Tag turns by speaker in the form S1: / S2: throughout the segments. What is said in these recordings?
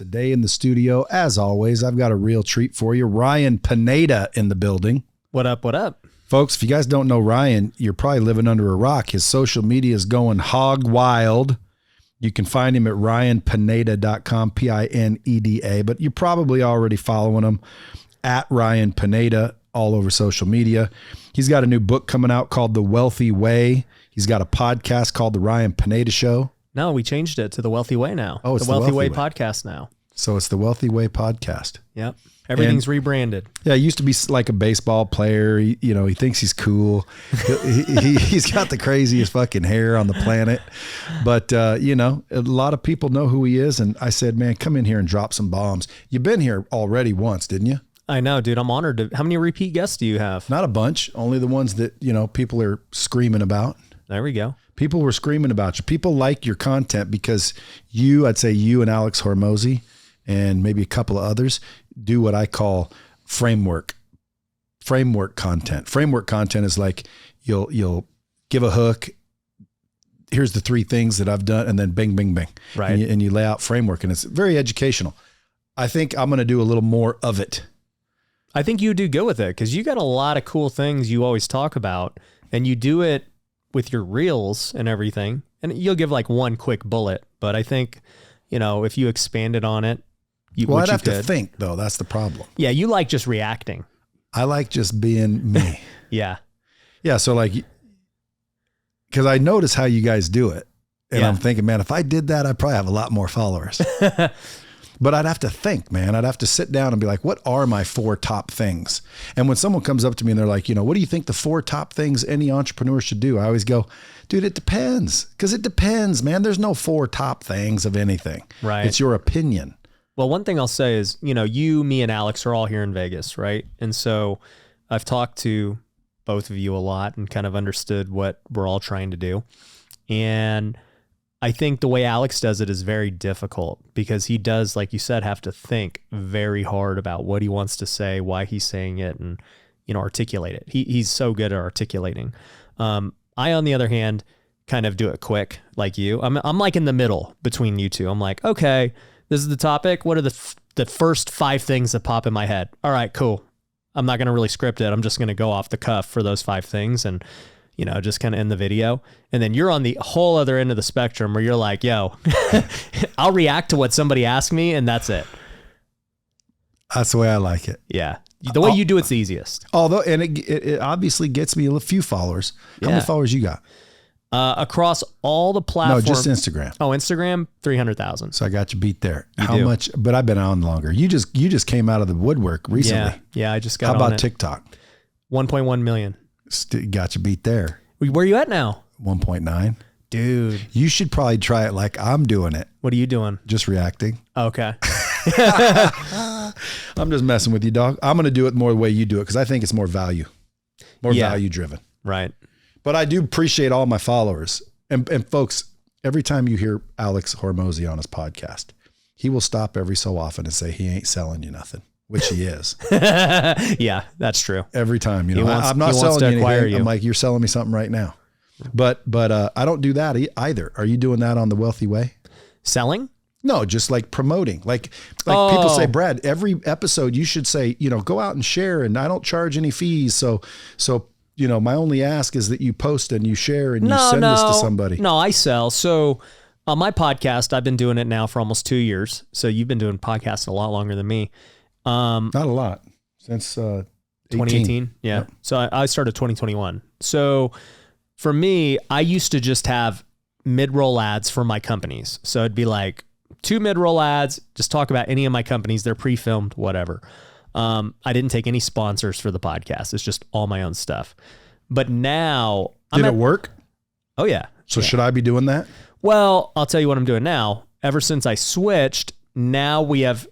S1: Today in the studio, as always, I've got a real treat for you. Ryan Pineda in the building.
S2: What up, what up?
S1: Folks, if you guys don't know Ryan, you're probably living under a rock. His social media is going hog wild. You can find him at ryanpineda.com, Pineda, but you're probably already following him at Ryan Pineda all over social media. He's got a new book coming out called The Wealthy Way. He's got a podcast called The Ryan Pineda Show.
S2: No, we changed it to The Wealthy Way now.
S1: Oh, it's
S2: The Wealthy Way podcast now.
S1: So it's The Wealthy Way podcast.
S2: Yep. Everything's rebranded.
S1: Yeah, he used to be like a baseball player. He thinks he's cool. He's got the craziest fucking hair on the planet. But, a lot of people know who he is. And I said, man, come in here and drop some bombs. You've been here already once, didn't you?
S2: I know, dude. I'm honored. How many repeat guests do you have?
S1: Not a bunch. Only the ones that, people are screaming about.
S2: There we go.
S1: People were screaming about you. People like your content because I'd say you and Alex Hormozy and maybe a couple of others do what I call framework content. Framework content is like you'll give a hook. Here's the 3 things that I've done, and then bing, bing, bing.
S2: Right.
S1: And you lay out framework, and it's very educational. I think I'm going to do a little more of it.
S2: I think you do good with it because you got a lot of cool things you always talk about, and you do it with your reels and everything. And you'll give like one quick bullet, but I think, if you expanded on it,
S1: I'd have to think though. That's the problem.
S2: Yeah. You like just reacting.
S1: I like just being me.
S2: Yeah.
S1: Yeah. So because I notice how you guys do it, and I'm thinking, man, if I did that, I'd probably have a lot more followers. But I'd have to think, man. I'd have to sit down and be like, what are my 4 top things? And when someone comes up to me and they're like, what do you think the 4 top things any entrepreneur should do? I always go, dude, it depends. Because it depends, man. There's no 4 top things of anything.
S2: Right.
S1: It's your opinion.
S2: Well, one thing I'll say is, you, me, and Alex are all here in Vegas, right? And so I've talked to both of you a lot and kind of understood what we're all trying to do. And I think the way Alex does it is very difficult because he does, like you said, have to think very hard about what he wants to say, why he's saying it, and, articulate it. He's so good at articulating. I, on the other hand, kind of do it quick like you. I'm like in the middle between you two. I'm like, okay, this is the topic. What are the first 5 things that pop in my head? All right, cool. I'm not going to really script it. I'm just going to go off the cuff for those 5 things and, just kind of end the video. And then you're on the whole other end of the spectrum where you're like, yo, I'll react to what somebody asks me and that's it.
S1: That's the way I like it.
S2: Yeah. The way you do it's the easiest.
S1: Although, and it obviously gets me a few followers. How many followers you got?
S2: Across all the platforms.
S1: No, just Instagram.
S2: Oh, Instagram, 300,000.
S1: So I got you beat there.
S2: How
S1: much? But I've been on longer. You just came out of the woodwork recently.
S2: Yeah. I just got.
S1: How about TikTok?
S2: 1.1 million.
S1: Got you beat there.
S2: Where are you at now?
S1: 1.9.
S2: Dude,
S1: you should probably try it like I'm doing it.
S2: What are you doing?
S1: Just reacting.
S2: Okay.
S1: I'm just messing with you, dog. I'm going to do it more the way you do it because I think it's more value driven.
S2: Right.
S1: But I do appreciate all my followers. And folks, every time you hear Alex Hormozy on his podcast, he will stop every so often and say he ain't selling you nothing, which he is.
S2: Yeah, that's true.
S1: Every time, I'm not selling you anything. I'm like, you're selling me something right now. But I don't do that either. Are you doing that on The Wealthy Way?
S2: Selling?
S1: No, just like promoting. Like people say, Brad, every episode you should say, go out and share, and I don't charge any fees. So my only ask is that you post and you share and you send this to somebody.
S2: No, I sell. So on my podcast, I've been doing it now for almost 2 years. So you've been doing podcasts a lot longer than me.
S1: Not a lot. Since
S2: 2018. Yeah. Yep. So I started 2021. So for me, I used to just have mid-roll ads for my companies. So it'd be like 2 mid-roll ads, just talk about any of my companies. They're pre-filmed, whatever. I didn't take any sponsors for the podcast. It's just all my own stuff. But now...
S1: Did it work?
S2: Oh, yeah.
S1: So should I be doing that?
S2: Well, I'll tell you what I'm doing now. Ever since I switched, now we have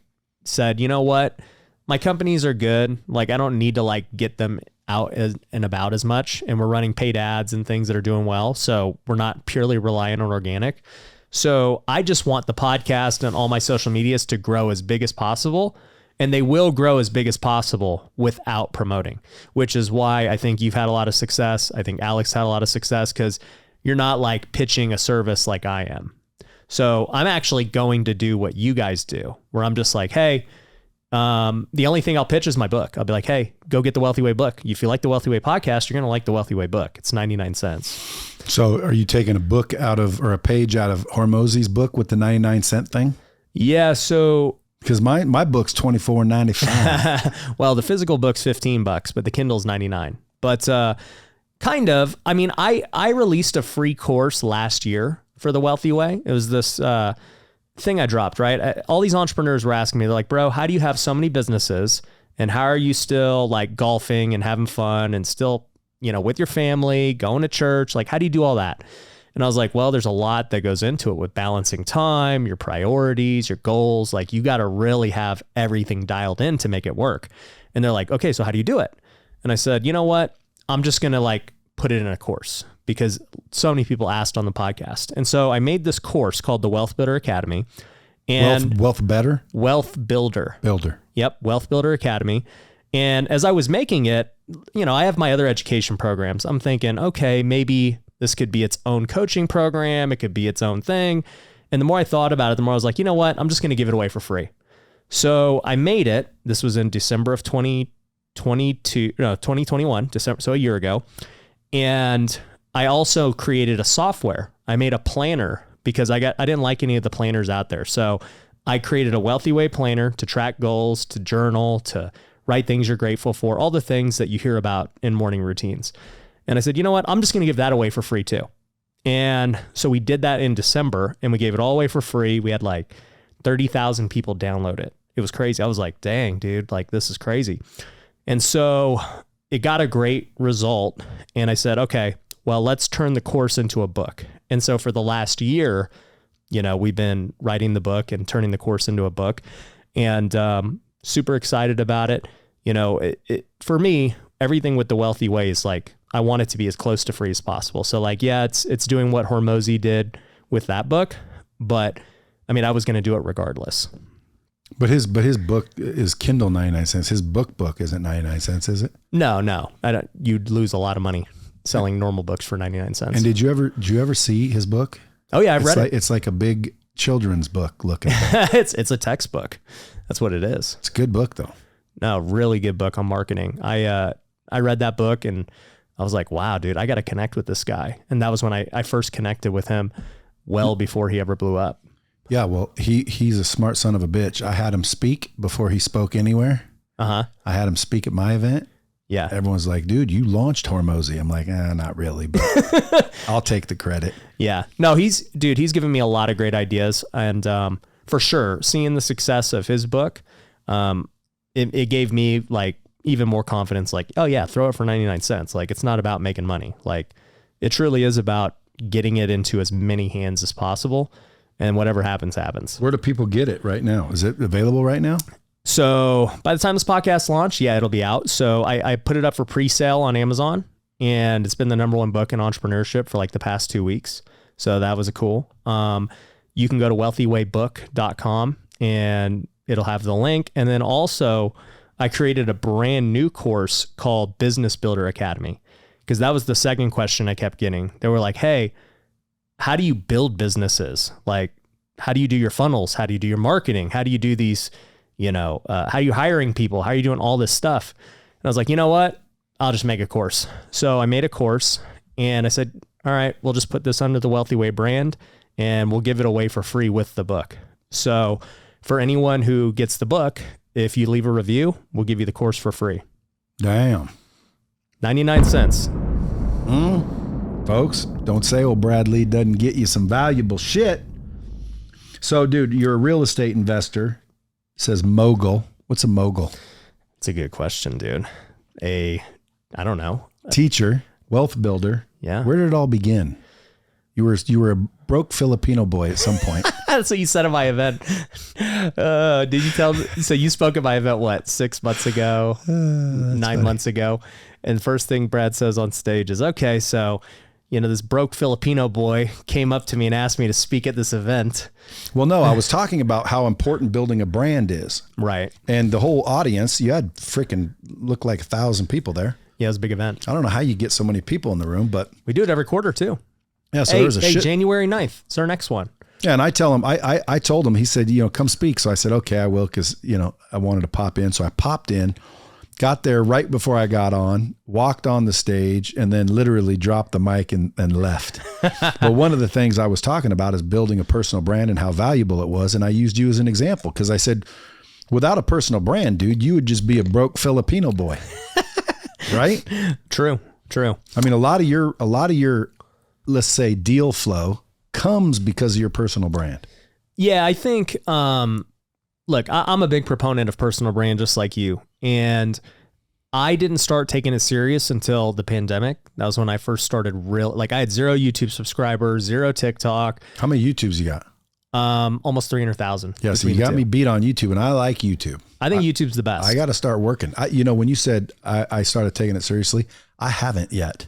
S2: said, you know what? My companies are good. Like, I don't need to get them out and about as much. And we're running paid ads and things that are doing well. So we're not purely relying on organic. So I just want the podcast and all my social medias to grow as big as possible. And they will grow as big as possible without promoting, which is why I think you've had a lot of success. I think Alex had a lot of success because you're not pitching a service like I am. So I'm actually going to do what you guys do, where I'm just like, hey, the only thing I'll pitch is my book. I'll be like, hey, go get the Wealthy Way book. If you like the Wealthy Way podcast, you're going to like the Wealthy Way book. It's 99 cents.
S1: So are you taking a book out of, or a page out of Hormozy's book with the 99-cent thing?
S2: Yeah. So
S1: because my book's $24.95.
S2: well, the physical book's $15, but the Kindle's $99. But kind of, I mean, I released a free course last year for the Wealthy Way. It was this thing I dropped, right? All these entrepreneurs were asking me, they're like, bro, how do you have so many businesses and how are you still like golfing and having fun and still, you know, with your family, going to church? Like, how do you do all that? And I was like, well, there's a lot that goes into it with balancing time, your priorities, your goals. Like, you got to really have everything dialed in to make it work. And they're like, okay, so how do you do it? And I said, you know what? I'm just going to like put it in a course because so many people asked on the podcast. And so I made this course called the Wealth Builder Academy. And
S1: Wealth Builder?
S2: Wealth Builder.
S1: Builder.
S2: Yep. Wealth Builder Academy. And as I was making it, you know, I have my other education programs. I'm thinking, okay, maybe this could be its own coaching program. It could be its own thing. And the more I thought about it, the more I was like, you know what? I'm just going to give it away for free. So I made it. This was in December of 2021, December, so a year ago. And I also created a software. I made a planner because I didn't like any of the planners out there. So I created a Wealthy Way planner to track goals, to journal, to write things you're grateful for, all the things that you hear about in morning routines. And I said, you know what? I'm just going to give that away for free too. And so we did that in December and we gave it all away for free. We had like 30,000 people download it. It was crazy. I was like, dang, dude, like this is crazy. And so it got a great result. And I said, okay, well, let's turn the course into a book. And so for the last year, you know, we've been writing the book and turning the course into a book, and super excited about it. You know, for me, everything with the Wealthy Way is like, I want it to be as close to free as possible. So like, yeah, it's doing what Hormozy did with that book, but I mean, I was going to do it regardless.
S1: But his book is Kindle 99 cents. His book isn't 99 cents, is it?
S2: No. You'd lose a lot of money selling normal books for 99 cents.
S1: And did you ever see his book?
S2: Oh yeah, I've read it.
S1: It's like a big children's book looking.
S2: It's a textbook. That's what it is.
S1: It's a good book though.
S2: No, really good book on marketing. I read that book and I was like, wow, dude, I got to connect with this guy. And that was when I first connected with him well before he ever blew up.
S1: Yeah, well, he's a smart son of a bitch. I had him speak before he spoke anywhere.
S2: Uh-huh.
S1: I had him speak at my event.
S2: Yeah.
S1: Everyone's like, dude, you launched Hormozy. I'm like, not really, but I'll take the credit.
S2: Yeah. No, he's given me a lot of great ideas. And for sure, seeing the success of his book, it gave me like even more confidence, like, oh yeah, throw it for 99 cents. Like, it's not about making money. Like, it truly is about getting it into as many hands as possible. And whatever happens, happens.
S1: Where do people get it right now? Is it available right now?
S2: So by the time this podcast launched, yeah, it'll be out. So I put it up for pre-sale on Amazon, and it's been the #1 book in entrepreneurship for like the past 2 weeks. So that was cool. You can go to wealthywaybook.com and it'll have the link. And then also I created a brand new course called Business Builder Academy, because that was the second question I kept getting. They were like, hey, how do you build businesses? Like, how do you do your funnels? How do you do your marketing? How do you do these, how are you hiring people? How are you doing all this stuff? And I was like, you know what? I'll just make a course. So I made a course and I said, all right, we'll just put this under the Wealthy Way brand and we'll give it away for free with the book. So for anyone who gets the book, if you leave a review, we'll give you the course for free.
S1: Damn.
S2: 99 cents.
S1: Folks, don't say, oh, Brad Lee doesn't get you some valuable shit. So, dude, you're a real estate investor. It says mogul. What's a mogul?
S2: It's a good question, dude. I don't know.
S1: Teacher, wealth builder.
S2: Yeah.
S1: Where did it all begin? You were a broke Filipino boy at some point.
S2: That's what you said at my event. Did you tell? So you spoke at my event, what, 6 months ago, 9
S1: funny.
S2: months ago. And first thing Brad says on stage is, okay, so, this broke Filipino boy came up to me and asked me to speak at this event.
S1: Well, no, I was talking about how important building a brand is.
S2: Right.
S1: And the whole audience, you had freaking looked like 1,000 people there.
S2: Yeah, it was a big event.
S1: I don't know how you get so many people in the room, but
S2: we do it every quarter too.
S1: Yeah, so there's a shit.
S2: January 9th. It's our next one.
S1: Yeah. And I tell him, I told him, he said, come speak. So I said, okay, I will. Cause I wanted to pop in. So I popped in, got there right before I got on, walked on the stage, and then literally dropped the mic and left. But one of the things I was talking about is building a personal brand and how valuable it was. And I used you as an example because I said, without a personal brand, dude, you would just be a broke Filipino boy. Right?
S2: True.
S1: I mean, a lot of your, let's say, deal flow comes because of your personal brand.
S2: Yeah, I think, look, I'm a big proponent of personal brand, just like you. And I didn't start taking it serious until the pandemic. That was when I first started I had 0 YouTube subscribers, 0 TikTok.
S1: How many YouTubes you got?
S2: Almost 300,000.
S1: Yeah. So you got me beat on YouTube, and I like YouTube.
S2: I think YouTube's the best.
S1: I got to start working. When you said I started taking it seriously, I haven't yet.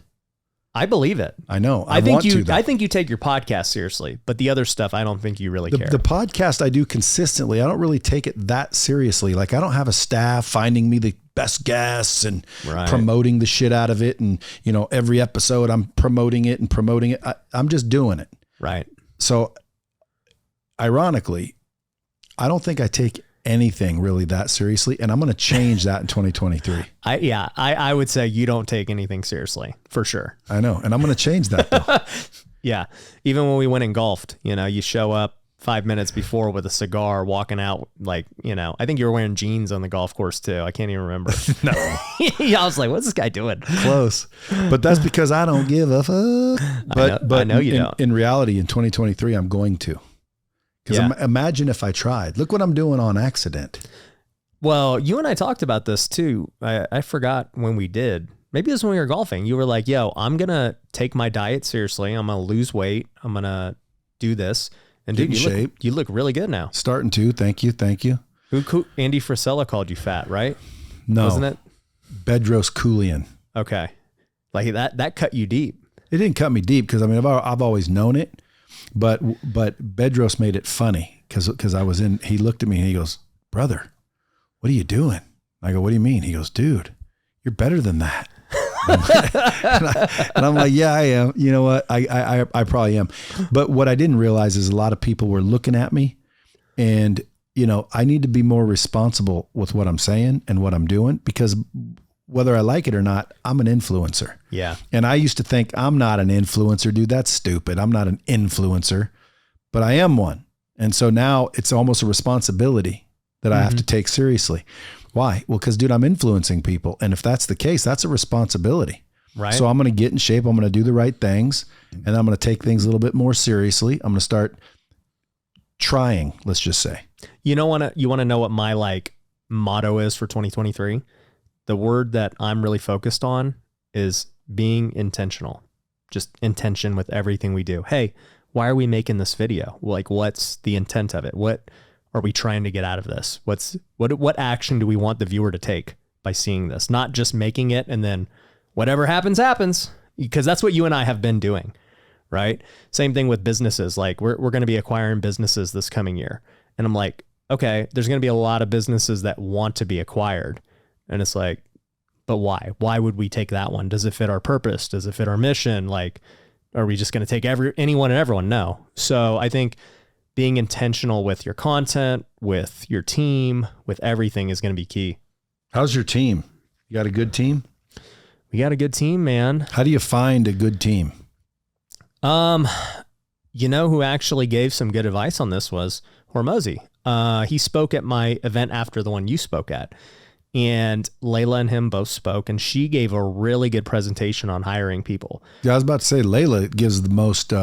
S2: I believe it.
S1: I know.
S2: I think you take your podcast seriously, but the other stuff, I don't think you really care.
S1: The podcast I do consistently. I don't really take it that seriously. Like I don't have a staff finding me the best guests and promoting the shit out of it. And, every episode I'm promoting it. I'm just doing it.
S2: Right.
S1: So ironically, I don't think I take anything really that seriously, and I'm going to change that in 2023.
S2: I would say you don't take anything seriously for sure.
S1: I know, and I'm going to change that though.
S2: Yeah, even when we went and golfed, you show up 5 minutes before with a cigar, walking out I think you were wearing jeans on the golf course too. I can't even remember.
S1: No,
S2: yeah, I was like, what's this guy doing?
S1: Close, but that's because I don't give a fuck. But
S2: I know you don't.
S1: In reality, in 2023, I'm going to. Because imagine if I tried. Look what I'm doing on accident.
S2: Well, you and I talked about this too. I forgot when we did. Maybe it was when we were golfing. You were like, yo, I'm going to take my diet seriously. I'm going to lose weight. I'm going to do this. And dude, you look really good now.
S1: Starting to. Thank you.
S2: Who Andy Frisella called you fat, right?
S1: No.
S2: Wasn't it?
S1: Bedros Keuilian.
S2: Okay. Like that cut you deep.
S1: It didn't cut me deep because I've always known it. But Bedros made it funny because I was he looked at me and he goes, brother, what are you doing? I go, what do you mean? He goes, dude, you're better than that. and I'm like, yeah, I am. You know what? I probably am. But what I didn't realize is a lot of people were looking at me and, I need to be more responsible with what I'm saying and what I'm doing because whether I like it or not, I'm an influencer.
S2: Yeah.
S1: And I used to think I'm not an influencer, dude. That's stupid. I'm not an influencer, but I am one. And so now it's almost a responsibility that I have to take seriously. Why? Well, because dude, I'm influencing people. And if that's the case, that's a responsibility.
S2: Right.
S1: So I'm going to get in shape. I'm going to do the right things and I'm going to take things a little bit more seriously. I'm going to start trying, let's just say.
S2: You want to know what my motto is for 2023? The word that I'm really focused on is being intentional, just intention with everything we do. Hey, why are we making this video? What's the intent of it? What are we trying to get out of this? What action do we want the viewer to take by seeing this? Not just making it and then whatever happens, happens, because that's what you and I have been doing, right? Same thing with businesses. We're going to be acquiring businesses this coming year. And I'm like, okay, there's going to be a lot of businesses that want to be acquired. And it's like, but why? Why would we take that one? Does it fit our purpose? Does it fit our mission? Are we just going to take anyone and everyone? No. So I think being intentional with your content, with your team, with everything is going to be key.
S1: How's your team? You got a good team?
S2: We got a good team, man.
S1: How do you find a good team?
S2: Who actually gave some good advice on this was Hormozy. He spoke at my event after the one you spoke at. And Layla and him both spoke, and she gave a really good presentation on hiring people. Yeah,
S1: I was about to say Layla gives the most,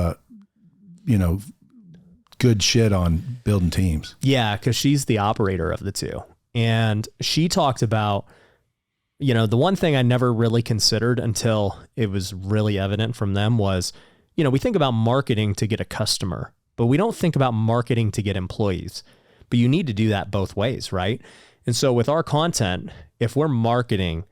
S1: good shit on building teams.
S2: Yeah, because she's the operator of the two. And she talked about, the one thing I never really considered until it was really evident from them was, we think about marketing to get a customer, but we don't think about marketing to get employees. But you need to do that both ways, right? And so with our content, if we're marketing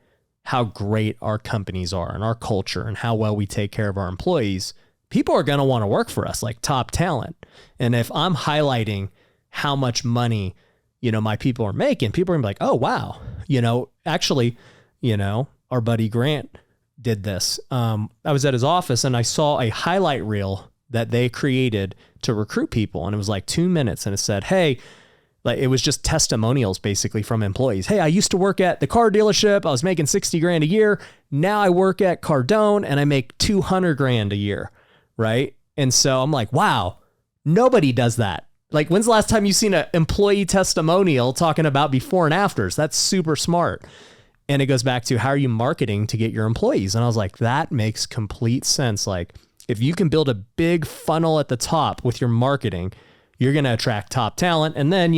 S2: how great our companies are and our culture and how well we take care of our employees, people are going to want to work for us, like top talent. And if I'm highlighting how much money, my people are making, people are going to be like, oh, wow. Actually, our buddy Grant did this. I was at his office and I saw a highlight reel that they created to recruit people. And it was like 2 minutes. And it said, hey, like it was just testimonials basically from employees. Hey, I used to work at the car dealership. I was making 60 grand a year. Now I work at Cardone and I make 200 grand a year. Right. And so I'm like, wow, nobody does that. Like, when's the last time you've seen an employee testimonial talking about before and afters? That's super smart. And it goes back to, how are you marketing to get your employees? And I was like, that makes complete sense. Like, if you can build a big funnel at the top with your marketing, you're going to attract top talent. And then,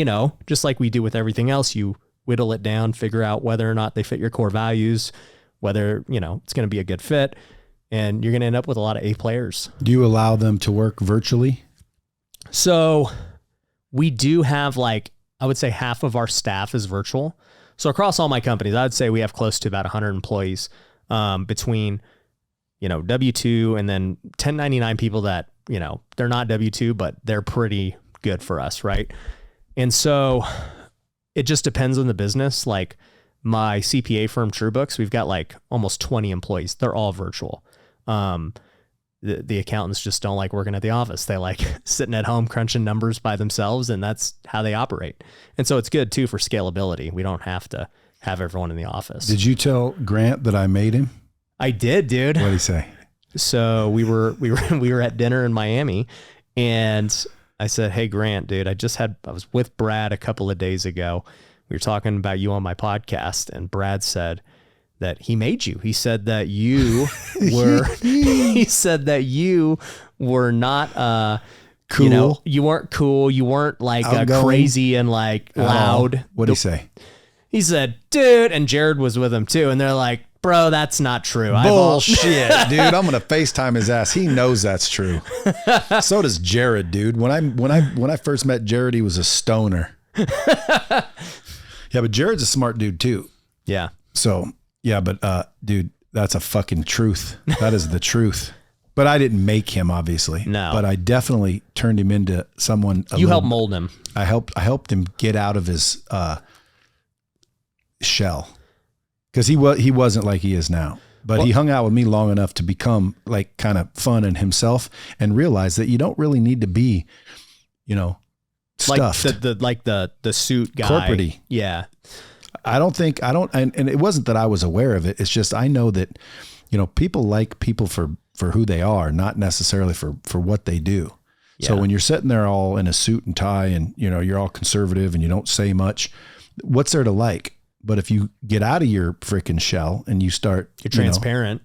S2: just like we do with everything else, you whittle it down, figure out whether or not they fit your core values, whether, it's going to be a good fit, and you're going to end up with a lot of A players.
S1: Do you allow them to work virtually?
S2: So we do have, like, I would say half of our staff is virtual. So across all my companies, I would say we have close to about 100 employees, between, W-2 and then 1099 people that, they're not W-2, but they're pretty good for us. Right. And so it just depends on the business. Like my CPA firm, TrueBooks, we've got like almost 20 employees. They're all virtual. The accountants just don't like working at the office. They like sitting at home crunching numbers by themselves, and that's how they operate. And so it's good too for scalability. We don't have to have everyone in the office.
S1: Did you tell Grant that I made him?
S2: I did, dude.
S1: What'd he say?
S2: So we were at dinner in Miami, and I said, hey, Grant, dude, I was with Brad a couple of days ago. We were talking about you on my podcast, and Brad said that he made you. He said that you were not,
S1: cool.
S2: You weren't cool. You weren't like crazy and like loud.
S1: What'd he say?
S2: He said, dude, and Jared was with him too. And they're like, bro, that's not true.
S1: Bullshit, dude. I'm going to FaceTime his ass. He knows that's true. So does Jared, dude. When I first met Jared, he was a stoner. Yeah, but Jared's a smart dude too.
S2: Yeah.
S1: So, yeah, but dude, that's a fucking truth. That is the truth. But I didn't make him, obviously.
S2: No.
S1: But I definitely turned him into someone.
S2: You helped mold him.
S1: I helped him get out of his shell. Because he wasn't like he is now. But he hung out with me long enough to become like kind of fun and himself, and realize that you don't really need to be, stuffed.
S2: Like the suit guy.
S1: Corporate-y.
S2: Yeah.
S1: And it wasn't that I was aware of it. It's just, I know that, people like people for who they are, not necessarily for what they do. Yeah. So when you're sitting there all in a suit and tie and, you're all conservative and you don't say much, what's there to like? But if you get out of your freaking shell and you start,
S2: you're transparent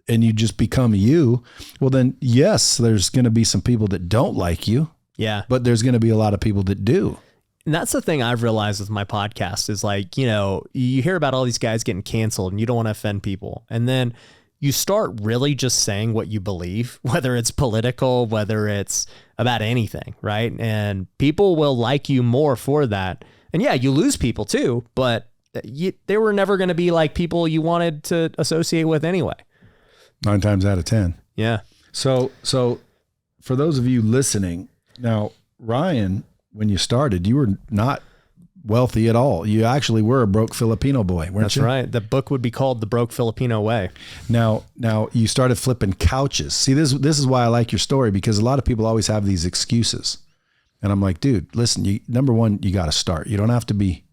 S1: and you just become you, well then, yes, there's going to be some people that don't like you.
S2: Yeah.
S1: But there's going to be a lot of people that do.
S2: And that's the thing I've realized with my podcast is like, you hear about all these guys getting canceled and you don't want to offend people. And then you start really just saying what you believe, whether it's political, whether it's about anything, right? And people will like you more for that. And yeah, you lose people too, but they were never going to be like people you wanted to associate with anyway.
S1: 9 times out of 10.
S2: Yeah.
S1: So for those of you listening, now, Ryan, when you started, you were not wealthy at all. You actually were a broke Filipino boy, weren't you?
S2: That's right. The book would be called The Broke Filipino Way.
S1: Now you started flipping couches. See, this is why I like your story, because a lot of people always have these excuses. And I'm like, dude, listen, number one, you got to start. You don't have to be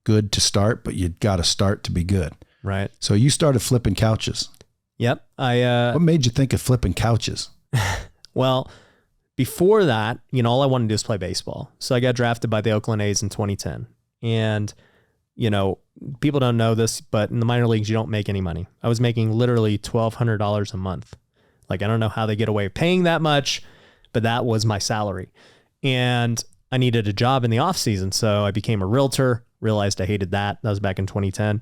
S1: good to start, but you got to start to be good.
S2: Right.
S1: So you started flipping couches.
S2: Yep.
S1: What made you think of flipping couches?
S2: Well, before that, all I wanted to do is play baseball. So I got drafted by the Oakland A's in 2010. And, people don't know this, but in the minor leagues, you don't make any money. I was making literally $1,200 a month. Like, I don't know how they get away with paying that much, but that was my salary. And I needed a job in the off season. So I became a realtor, realized I hated that. That was back in 2010.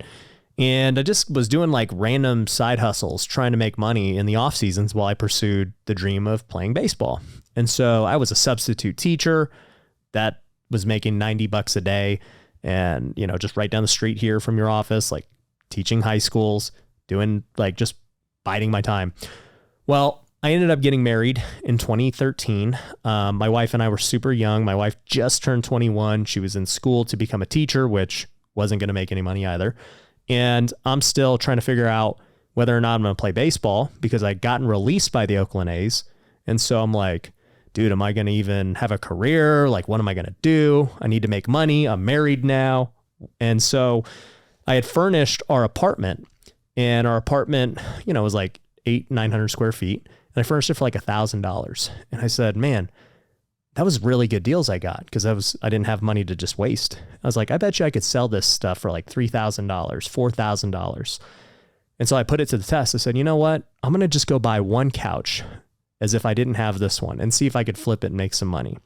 S2: And I just was doing like random side hustles, trying to make money in the off seasons while I pursued the dream of playing baseball. And so I was a substitute teacher that was making $90 a day, and, just right down the street here from your office, like teaching high schools, doing like just biding my time. Well, I ended up getting married in 2013. My wife and I were super young. My wife just turned 21. She was in school to become a teacher, which wasn't going to make any money either. And I'm still trying to figure out whether or not I'm going to play baseball, because I'd gotten released by the Oakland A's. And so I'm like, dude, am I going to even have a career? Like, what am I going to do? I need to make money. I'm married now. And so I had furnished our apartment, and our apartment, was like 900 square feet. And I furnished it for like $1,000. And I said, man, that was really good deals I got, because I didn't have money to just waste. I was like, I bet you I could sell this stuff for like $3,000, $4,000. And so I put it to the test. I said, you know what? I'm going to just go buy one couch as if I didn't have this one and see if I could flip it and make some money.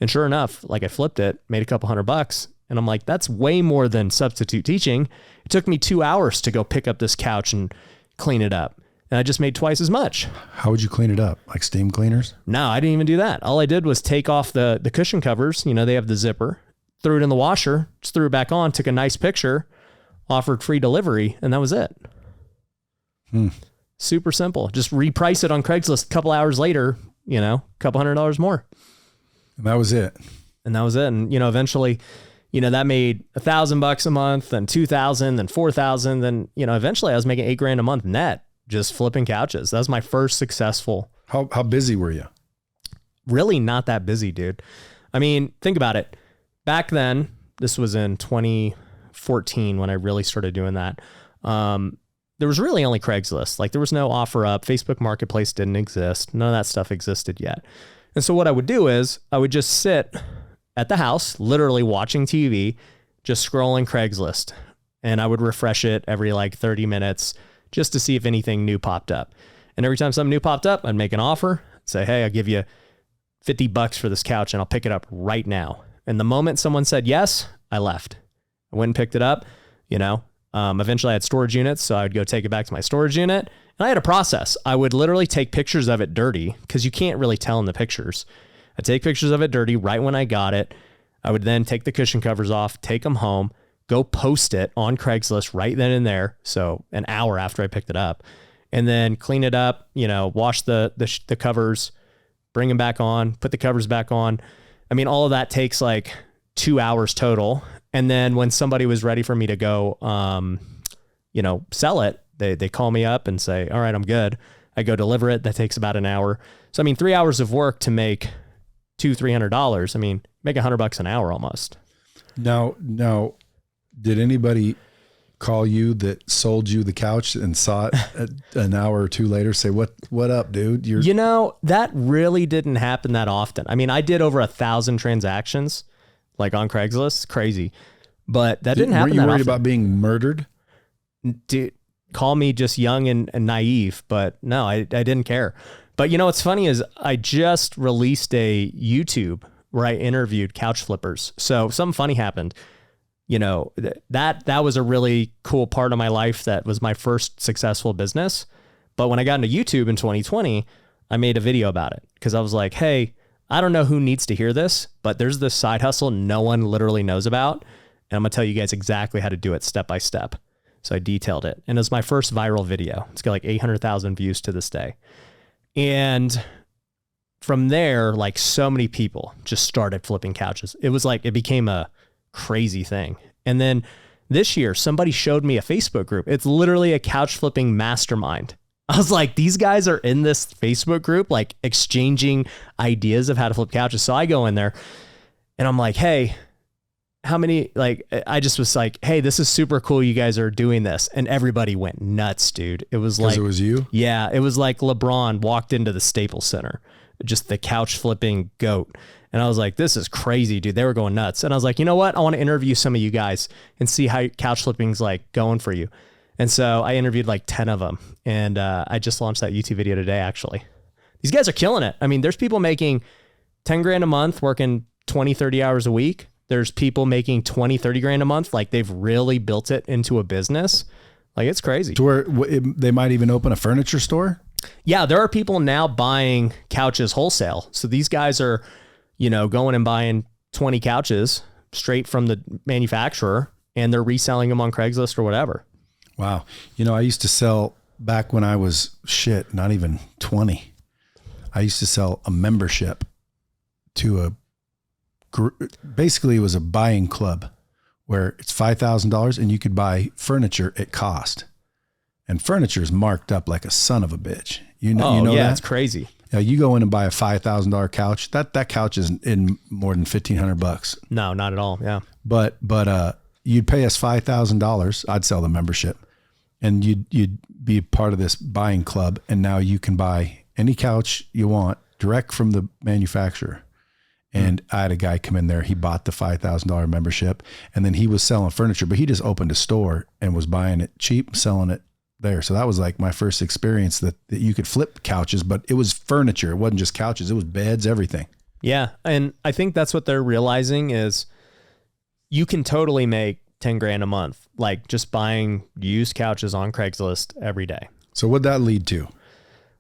S2: And sure enough, like I flipped it, made a couple $100. And I'm like, that's way more than substitute teaching. It took me 2 hours to go pick up this couch and clean it up. And I just made twice as much.
S1: How would you clean it up? Like steam cleaners?
S2: No, I didn't even do that. All I did was take off the cushion covers. They have the zipper, threw it in the washer, just threw it back on, took a nice picture, offered free delivery, and that was it. Super simple. Just reprice it on Craigslist a couple hours later, a couple $100 more.
S1: And that was it.
S2: And eventually, that made $1,000 a month, then 2,000, then 4,000. Then, eventually I was making $8,000 a month net just flipping couches. That was my first successful.
S1: How busy were you?
S2: Really not that busy, dude. I mean, think about it. Back then, this was in 2014 when I really started doing that. There was really only Craigslist. Like, there was no OfferUp. Facebook Marketplace didn't exist. None of that stuff existed yet. And so what I would do is I would just sit at the house, literally watching TV, just scrolling Craigslist. And I would refresh it every like 30 minutes just to see if anything new popped up. And every time something new popped up, I'd make an offer, say, hey, I'll give you $50 for this couch and I'll pick it up right now. And the moment someone said yes, I left. I went and picked it up, Eventually I had storage units, so I would go take it back to my storage unit. And I had a process. I would literally take pictures of it dirty, because you can't really tell in the pictures. I'd take pictures of it dirty right when I got it. I would then take the cushion covers off, take them home, go post it on Craigslist right then and there. So an hour after I picked it up, and then clean it up, wash the covers, bring them back on, put the covers back on. I mean, all of that takes like 2 hours total. And then when somebody was ready for me to go, sell it, they call me up and say, all right, I'm good. I go deliver it. That takes about an hour. So, I mean, 3 hours of work to make $200-$300. I mean, make $100 an hour almost.
S1: Now, did anybody call you that sold you the couch and saw it an hour or two later, say, what up, dude?
S2: That really didn't happen that often. I mean, I did over 1,000 transactions. Like on Craigslist, crazy, but that didn't happen.
S1: Were you
S2: that
S1: worried
S2: often.
S1: about being murdered?
S2: Dude, call me just young and naive, but no, I didn't care. But what's funny is I just released a YouTube where I interviewed couch flippers. So something funny happened. That was a really cool part of my life. That was my first successful business. But when I got into YouTube in 2020, I made a video about it, because I was like, hey, I don't know who needs to hear this, but there's this side hustle no one literally knows about. And I'm going to tell you guys exactly how to do it step by step. So I detailed it. And it was my first viral video. It's got like 800,000 views to this day. And from there, like, so many people just started flipping couches. It was like, it became a crazy thing. And then this year, somebody showed me a Facebook group. It's literally a couch flipping mastermind. I was like, these guys are in this Facebook group, like exchanging ideas of how to flip couches. So I go in there and I'm like, hey, how many, like, I just was like, hey, this is super cool. You guys are doing this. And everybody went nuts, dude. It was like,
S1: it was you?
S2: Yeah. It was like LeBron walked into the Staples Center, just the couch flipping goat. And I was like, this is crazy, dude. They were going nuts. And I was like, you know what? I want to interview some of you guys and see how couch flipping's like going for you. And so I interviewed like 10 of them. And I just launched that YouTube video today, actually. These guys are killing it. I mean, there's people making $10,000 a month, working 20, 30 hours a week. There's people making 20, 30 grand a month. Like, they've really built it into a business. Like, it's crazy.
S1: To where they might even open a furniture store?
S2: Yeah, there are people now buying couches wholesale. So these guys are, going and buying 20 couches straight from the manufacturer, and they're reselling them on Craigslist or whatever.
S1: Wow. I used to sell, back when I was not even 20, I used to sell a membership to basically it was a buying club where it's $5,000 and you could buy furniture at cost. And furniture is marked up like a son of a bitch. You know
S2: yeah,
S1: that?
S2: it's crazy.
S1: You go in and buy a $5,000 couch. That couch is in more than $1,500.
S2: No, not at all. Yeah.
S1: But you'd pay us $5,000. I'd sell the membership, and you'd be part of this buying club. And now you can buy any couch you want direct from the manufacturer. And I had a guy come in there. He bought the $5,000 membership, and then he was selling furniture, but he just opened a store and was buying it cheap, selling it there. So that was like my first experience that you could flip couches, but it was furniture. It wasn't just couches. It was beds, everything.
S2: Yeah. And I think that's what they're realizing is you can totally make 10 grand a month, like just buying used couches on Craigslist every day.
S1: So what'd that lead to?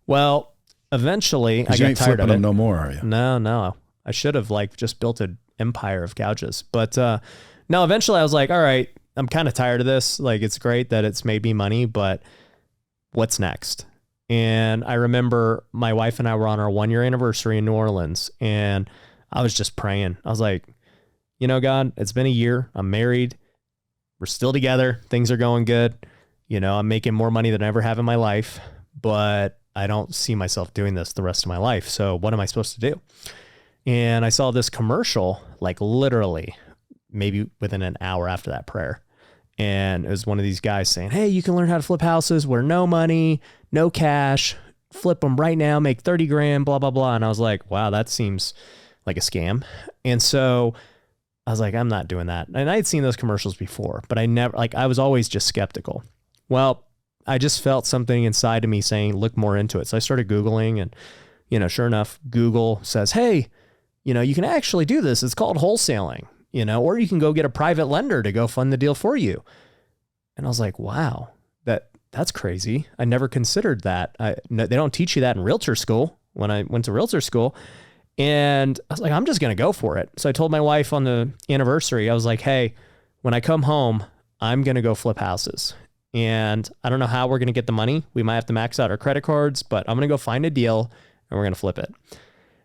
S2: Well, eventually I got tired of it.
S1: Them no more, are you?
S2: No. I should have just built an empire of couches, but no, eventually I was like, all right, I'm kind of tired of this. Like, it's great that it's made me money, but what's next? And I remember my wife and I were on our 1-year anniversary in New Orleans, and I was just praying. I was like, God, it's been a year. I'm married. We're still together. Things are going good. I'm making more money than I ever have in my life, but I don't see myself doing this the rest of my life. So what am I supposed to do? And I saw this commercial, like literally maybe within an hour after that prayer. And it was one of these guys saying, hey, you can learn how to flip houses where no money, no cash, flip them right now, make 30 grand, blah, blah, blah. And I was like, wow, that seems like a scam. And so I was like, I'm not doing that. And I had seen those commercials before, but I was always just skeptical. Well, I just felt something inside of me saying, look more into it. So I started Googling, and, sure enough, Google says, hey, you can actually do this. It's called wholesaling. Or you can go get a private lender to go fund the deal for you. And I was like, wow, that's crazy. I never considered that. They don't teach you that in realtor school when I went to realtor school. And I was like, I'm just going to go for it. So I told my wife on the anniversary, I was like, hey, when I come home, I'm going to go flip houses. And I don't know how we're going to get the money. We might have to max out our credit cards, but I'm going to go find a deal and we're going to flip it.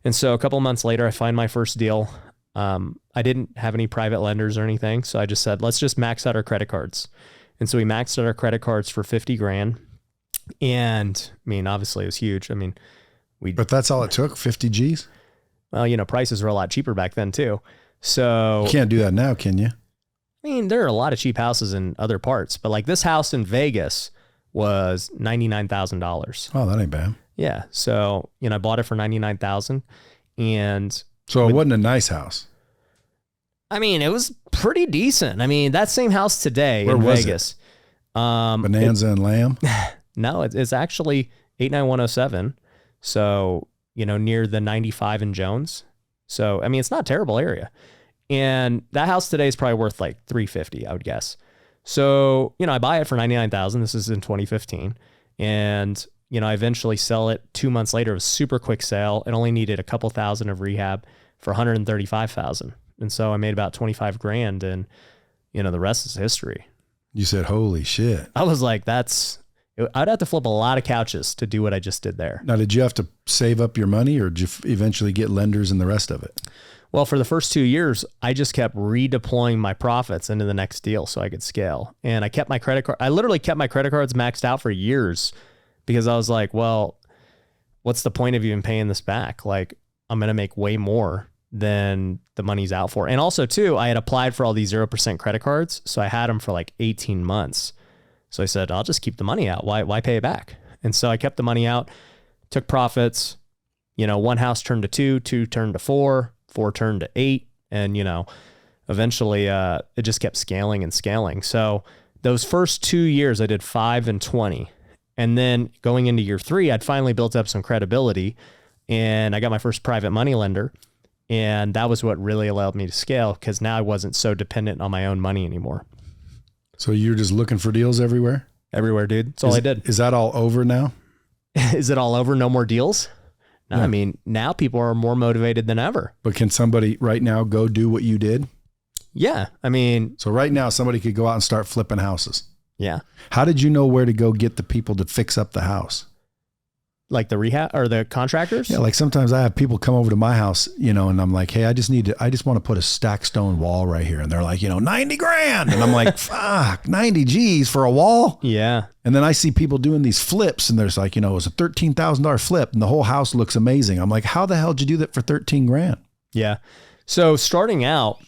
S2: And so a couple of months later, I find my first deal. I didn't have any private lenders or anything. So I just said, let's just max out our credit cards. And so we maxed out our credit cards for 50 grand. And obviously it was huge.
S1: But that's all it took, 50 G's?
S2: Well, prices were a lot cheaper back then too. So
S1: you can't do that now, can you?
S2: There are a lot of cheap houses in other parts, but like this house in Vegas was $99,000.
S1: Oh, that ain't bad.
S2: Yeah. So, I bought it for $99,000, and
S1: so it wasn't a nice house.
S2: It was pretty decent. That same house today in Vegas.
S1: Bonanza and Lamb?
S2: No, it's actually 89107. So, near the 95 in Jones. So, it's not a terrible area. And that house today is probably worth like $350, I would guess. So, I buy it for $99,000. This is in 2015. And, I eventually sell it 2 months later. It was a super quick sale. It only needed a couple thousand of rehab for $135,000. And so I made about 25 grand, and, the rest is history.
S1: You said, holy shit.
S2: I was like, I'd have to flip a lot of couches to do what I just did there.
S1: Now, did you have to save up your money, or did you eventually get lenders and the rest of it?
S2: Well, for the first 2 years, I just kept redeploying my profits into the next deal so I could scale. And I kept my credit card. I literally kept my credit cards maxed out for years because I was like, well, what's the point of even paying this back? Like, I'm going to make way more than the money's out for. And also too, I had applied for all these 0% credit cards. So I had them for like 18 months. So I said, I'll just keep the money out. Why pay it back? And so I kept the money out, took profits. One house turned to 2 turned to 4 turned to 8. And, eventually it just kept scaling and scaling. So those first 2 years I did 5 and 20. And then going into year 3, I'd finally built up some credibility, and I got my first private money lender. And that was what really allowed me to scale, because now I wasn't so dependent on my own money anymore.
S1: So you're just looking for deals everywhere?
S2: Everywhere, dude. That's all I did.
S1: Is that all over now?
S2: Is it all over? No more deals? No, yeah. Now people are more motivated than ever.
S1: But can somebody right now go do what you did?
S2: Yeah.
S1: So right now somebody could go out and start flipping houses.
S2: Yeah.
S1: How did you know where to go get the people to fix up the house?
S2: Like the rehab or the contractors?
S1: Yeah, like sometimes I have people come over to my house, you know, and I'm like, hey, I just want to put a stacked stone wall right here. And they're like, you know, 90 grand. And I'm like, fuck, 90 G's for a wall?
S2: Yeah.
S1: And then I see people doing these flips and there's like, you know, it was a $13,000 flip and the whole house looks amazing. I'm like, how the hell did you do that for 13 grand?
S2: Yeah. So starting out,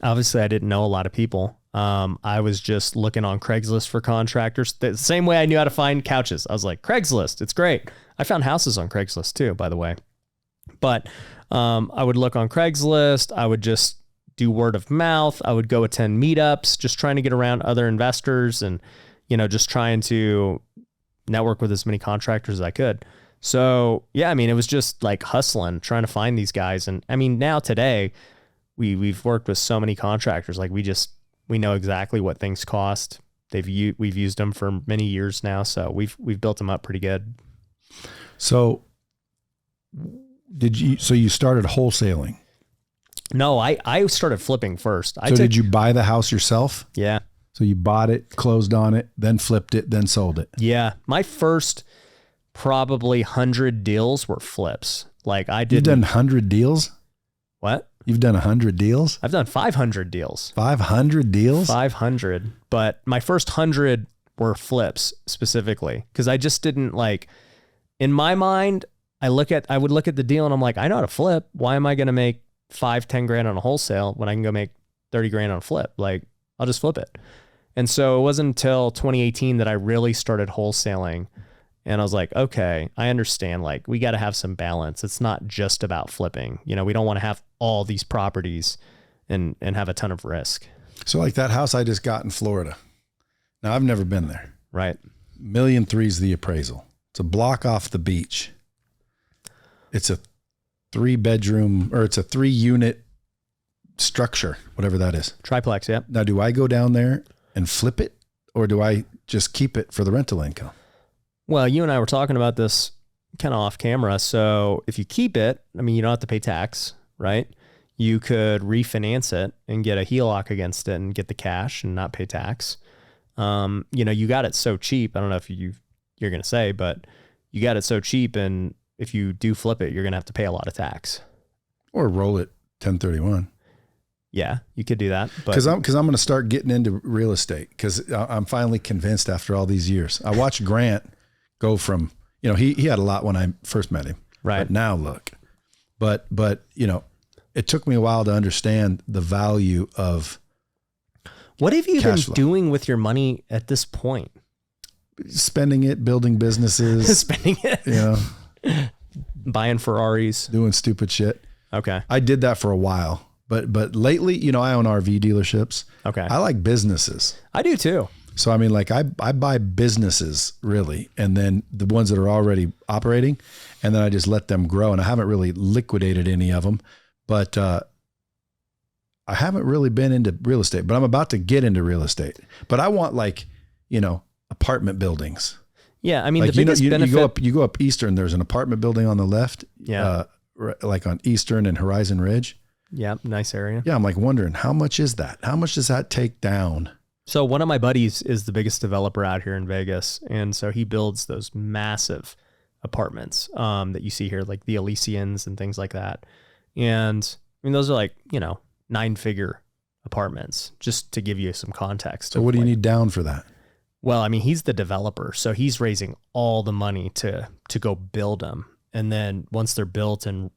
S2: obviously I didn't know a lot of people. I was just looking on Craigslist for contractors. The same way I knew how to find couches. I was like, Craigslist, it's great. I found houses on Craigslist too, by the way. But I would look on Craigslist. I would just do word of mouth. I would go attend meetups, just trying to get around other investors and, you know, just trying to network with as many contractors as I could. So yeah, I mean, it was just like hustling, trying to find these guys. And I mean, now today we've worked with so many contractors. Like we know exactly what things cost. We've used them for many years now. So we've built them up pretty good.
S1: So you started wholesaling?
S2: No, I started flipping first.
S1: Did you buy the house yourself?
S2: Yeah.
S1: So you bought it, closed on it, then flipped it, then sold it.
S2: Yeah. My first probably 100 deals were flips. Like
S1: You've done 100 deals?
S2: What?
S1: You've done 100 deals?
S2: I've done 500 deals.
S1: 500 deals?
S2: 500. But my first 100 were flips specifically because I just didn't like, in my mind, I would look at the deal and I'm like, I know how to flip. Why am I going to make 5-10 grand on a wholesale when I can go make 30 grand on a flip? Like, I'll just flip it. And so it wasn't until 2018 that I really started wholesaling. And I was like, okay, I understand. Like, we got to have some balance. It's not just about flipping. You know, we don't want to have all these properties and have a ton of risk.
S1: So like that house I just got in Florida. Now I've never been there.
S2: Right.
S1: $1.3 million is the appraisal. It's a block off the beach. It's a 3-bedroom, or it's a 3-unit structure, whatever that is.
S2: Triplex. Yep.
S1: Now, do I go down there and flip it, or do I just keep it for the rental income?
S2: Well, you and I were talking about this kind of off camera. So if you keep it, I mean, you don't have to pay tax, right? You could refinance it and get a HELOC against it and get the cash and not pay tax. You know, you got it so cheap. I don't know if you're going to say, but you got it so cheap. And if you do flip it, you're going to have to pay a lot of tax.
S1: Or roll it 1031.
S2: Yeah, you could do that.
S1: Because I'm going to start getting into real estate because I'm finally convinced after all these years. I watched Grant go from, you know, he had a lot when I first met him.
S2: Right.
S1: But now look. But you know, it took me a while to understand the value of
S2: what have you been
S1: flow.
S2: doing with your money at this point?
S1: Spending it, building businesses.
S2: Spending it.
S1: You know.
S2: Buying Ferraris.
S1: Doing stupid shit.
S2: Okay.
S1: I did that for a while. But lately, you know, I own RV dealerships.
S2: Okay.
S1: I like businesses.
S2: I do too.
S1: So, I mean, like I buy businesses really, and then the ones that are already operating, and then I just let them grow. And I haven't really liquidated any of them, but I haven't really been into real estate, but I'm about to get into real estate. But I want like, you know, apartment buildings.
S2: Yeah. I mean,
S1: like,
S2: the biggest benefit.
S1: You go up Eastern, there's an apartment building on the left.
S2: Yeah.
S1: Like on Eastern and Horizon Ridge.
S2: Yeah. Nice area.
S1: Yeah. I'm like wondering how much is that? How much does that take down?
S2: So one of my buddies is the biggest developer out here in Vegas. And so he builds those massive apartments that you see here, like the Elysians and things like that. And I mean, those are like, you know, 9-figure apartments, just to give you some context.
S1: So what do you need down for that?
S2: Well, I mean, he's the developer, so he's raising all the money to go build them. And then once they're built and,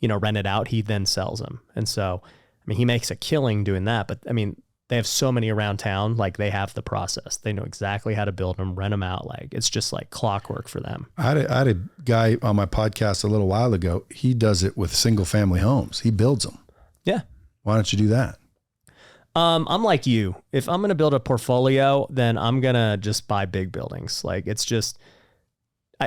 S2: you know, rented out, he then sells them. And so, I mean, he makes a killing doing that, but I mean, they have so many around town, like they have the process. They know exactly how to build them, rent them out. Like it's just like clockwork for them. I
S1: had a guy on my podcast a little while ago. He does it with single family homes. He builds them.
S2: Yeah.
S1: Why don't you do that?
S2: I'm like you. If I'm going to build a portfolio, then I'm going to just buy big buildings. Like it's just,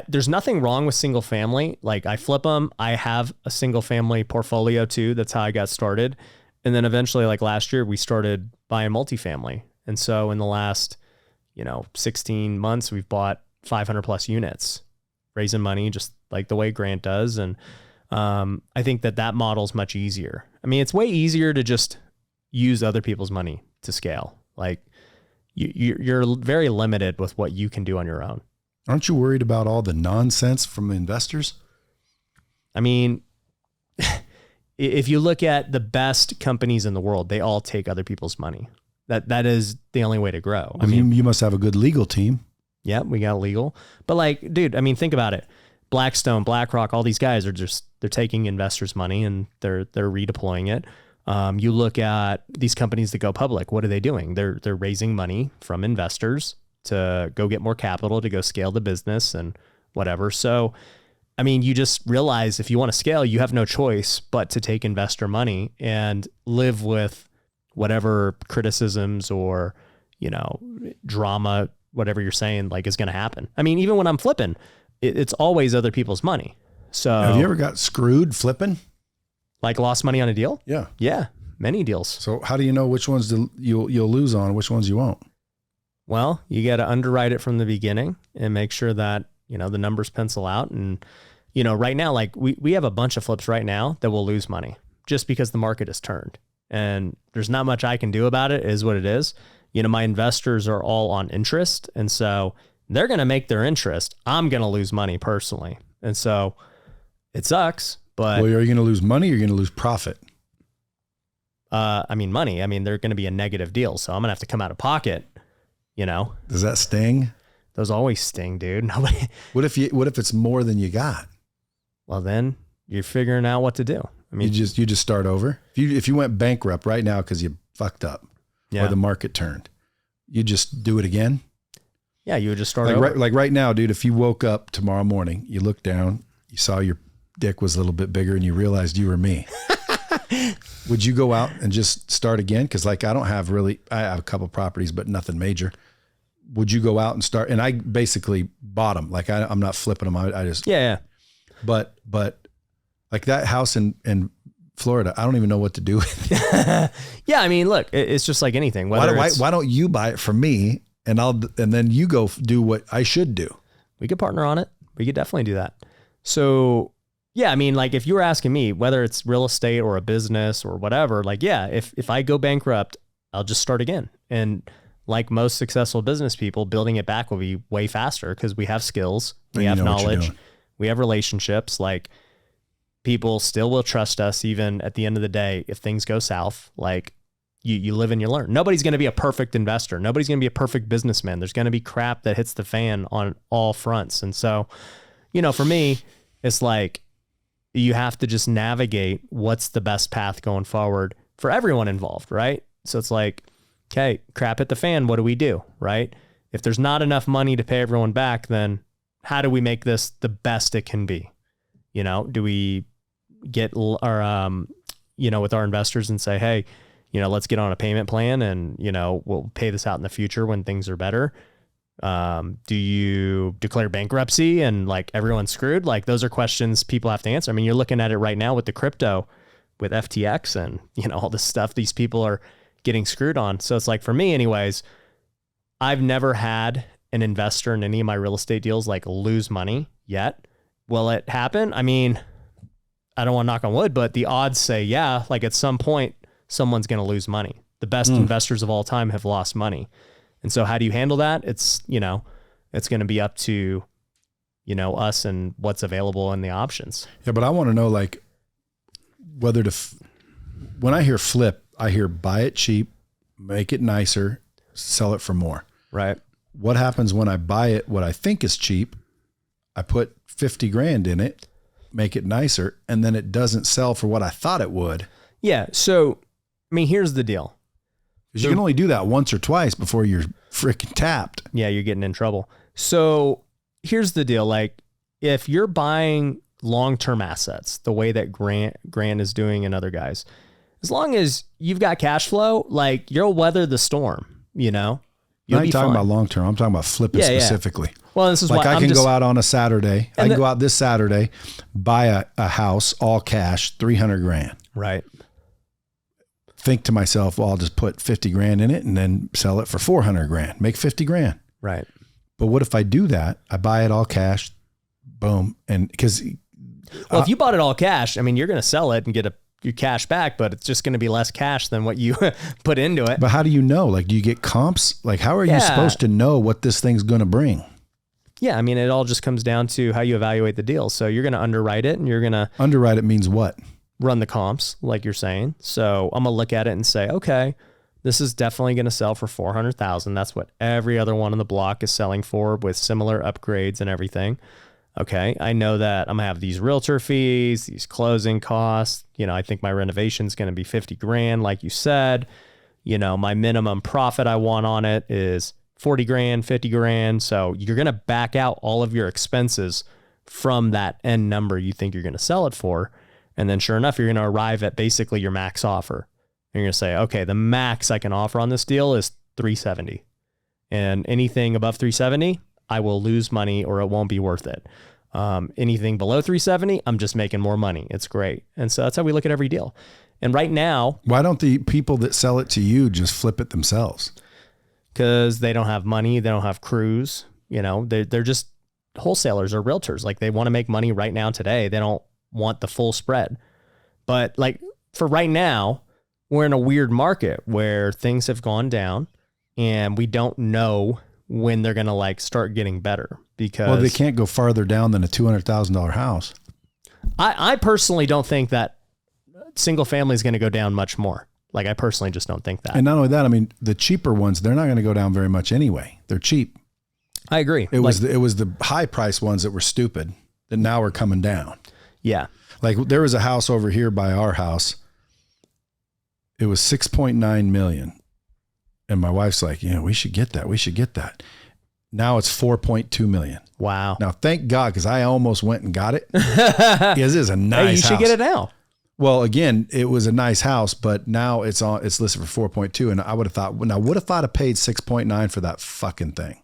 S2: there's nothing wrong with single family. Like I flip them. I have a single family portfolio too. That's how I got started. And then eventually, like last year, we started buying multifamily. And so in the last, 16 months, we've bought 500 plus units, raising money just like the way Grant does. And I think that model's much easier. I mean, it's way easier to just use other people's money to scale. Like you're very limited with what you can do on your own.
S1: Aren't you worried about all the nonsense from investors?
S2: I mean, if you look at the best companies in the world, they all take other people's money. That is the only way to grow.
S1: I mean, you must have a good legal team.
S2: Yeah, we got legal. But like, dude, I mean, think about it. Blackstone, BlackRock, all these guys are they're taking investors' money and they're redeploying it. You look at these companies that go public, what are they doing? They're raising money from investors to go get more capital to go scale the business and whatever. So, I mean, you just realize if you want to scale, you have no choice but to take investor money and live with whatever criticisms or, drama, whatever you're saying, like is going to happen. I mean, even when I'm flipping, it's always other people's money. So
S1: have you ever got screwed flipping?
S2: Like lost money on a deal?
S1: Yeah.
S2: Yeah. Many deals.
S1: So how do you know which ones you'll lose on, which ones you won't?
S2: Well, you got to underwrite it from the beginning and make sure that, the numbers pencil out. And, right now, like we have a bunch of flips right now that will lose money just because the market has turned and there's not much I can do about it, is what it is. My investors are all on interest. And so they're going to make their interest. I'm going to lose money personally. And so it sucks, but.
S1: Well, are you going to lose money or are you going to lose profit?
S2: Money. I mean, they're going to be a negative deal. So I'm going to have to come out of pocket,
S1: Does that sting?
S2: Those always sting, dude. Nobody.
S1: What if it's more than you got?
S2: Well, then you're figuring out what to do. I mean,
S1: you just start over. If you went bankrupt right now because you fucked up or the market turned, you just do it again.
S2: Yeah, you would just start over.
S1: Like right now, dude. If you woke up tomorrow morning, you looked down, you saw your dick was a little bit bigger, and you realized you were me. Would you go out and just start again? Because like I have a couple properties, but nothing major. Would you go out and start? And I basically bought them. Like I'm not flipping them. I just
S2: yeah.
S1: But like that house in Florida, I don't even know what to do with it.
S2: Yeah, I mean, look, it's just like anything.
S1: Why don't you buy it from me and then you go do what I should do?
S2: We could partner on it. We could definitely do that. So yeah, I mean, like if you were asking me whether it's real estate or a business or whatever, like, yeah, if I go bankrupt, I'll just start again. And like most successful business people, building it back will be way faster because we have skills, we have knowledge, we have relationships. Like people still will trust us even at the end of the day. If things go south, like you live and you learn. Nobody's going to be a perfect investor. Nobody's going to be a perfect businessman. There's going to be crap that hits the fan on all fronts. And so, for me, it's like you have to just navigate what's the best path going forward for everyone involved, right? So it's like, okay, crap hit the fan. What do we do, right? If there's not enough money to pay everyone back, then how do we make this the best it can be? Do we get our, with our investors and say, hey, let's get on a payment plan and, we'll pay this out in the future when things are better. Do you declare bankruptcy and like everyone's screwed? Like those are questions people have to answer. I mean, you're looking at it right now with the crypto, with FTX and, all this stuff these people are getting screwed on. So it's like, for me anyways, I've never had an investor in any of my real estate deals like lose money yet. Will it happen? I mean, I don't want to knock on wood, but the odds say, yeah, like at some point, someone's going to lose money. The best investors of all time have lost money. And so how do you handle that? It's, it's going to be up to, us and what's available and the options.
S1: Yeah. But I want to know like whether when I hear flip, I hear buy it cheap, make it nicer, sell it for more.
S2: Right.
S1: What happens when I buy it, what I think is cheap, I put 50 grand in it, make it nicer, and then it doesn't sell for what I thought it would.
S2: Yeah. So, I mean, here's the deal.
S1: Because you can only do that once or twice before you're freaking tapped.
S2: Yeah, you're getting in trouble. So here's the deal. Like if you're buying long-term assets, the way that Grant is doing and other guys, as long as you've got cash flow, like you'll weather the storm, You'll
S1: I'm not talking about long-term. I'm talking about flipping specifically.
S2: Yeah. Well, this is
S1: like
S2: why
S1: I can go out on a Saturday. I can go out this Saturday, buy a house, all cash, 300 grand.
S2: Right.
S1: Think to myself, well, I'll just put 50 grand in it and then sell it for 400 grand, make 50 grand.
S2: Right.
S1: But what if I do that? I buy it all cash, boom. And because,
S2: if you bought it all cash, I mean, you're going to sell it and get your cash back, but it's just going to be less cash than what you put into it.
S1: But how do you know? Like, do you get comps? Like, how are you supposed to know what this thing's going to bring?
S2: Yeah, I mean, it all just comes down to how you evaluate the deal. So you're going to underwrite it, and you're going to
S1: underwrite it means what?
S2: Run the comps, like you're saying. So I'm going to look at it and say, okay, this is definitely going to sell for $400,000. That's what every other one on the block is selling for with similar upgrades and everything. Okay, I know that I'm going to have these realtor fees, these closing costs. You know, I think my renovation is going to be $50,000, like you said. You know, my minimum profit I want on it is $40,000, $50,000. So you're going to back out all of your expenses from that end number you think you're going to sell it for. And then sure enough, you're going to arrive at basically your max offer. And you're going to say, okay, the max I can offer on this deal is $370. And anything above $370, I will lose money or it won't be worth it. Anything below $370, I'm just making more money. It's great. And so that's how we look at every deal. And right now,
S1: why don't the people that sell it to you just flip it themselves?
S2: Because they don't have money. They don't have crews. You know, they're just wholesalers or realtors. Like, they want to make money right now today. They don't want the full spread. But like, for right now, we're in a weird market where things have gone down and we don't know when they're going to like start getting better, because
S1: well, they can't go farther down than a $200,000 house.
S2: I personally don't think that single family is going to go down much more. Like, I personally just don't think that.
S1: And not only that, I mean, the cheaper ones, they're not going to go down very much anyway. They're cheap.
S2: I agree.
S1: It was the high price ones that were stupid that now are coming down.
S2: Yeah.
S1: Like, there was a house over here by our house. It was 6.9 million. And my wife's like, you know, we should get that. We should get that. Now it's 4.2 million.
S2: Wow.
S1: Now, thank God, because I almost went and got it. It is a nice house.
S2: You should get it now.
S1: Well, again, it was a nice house, but now it's listed for 4.2. And I would have thought, now what if I'd have paid 6.9 for that fucking thing?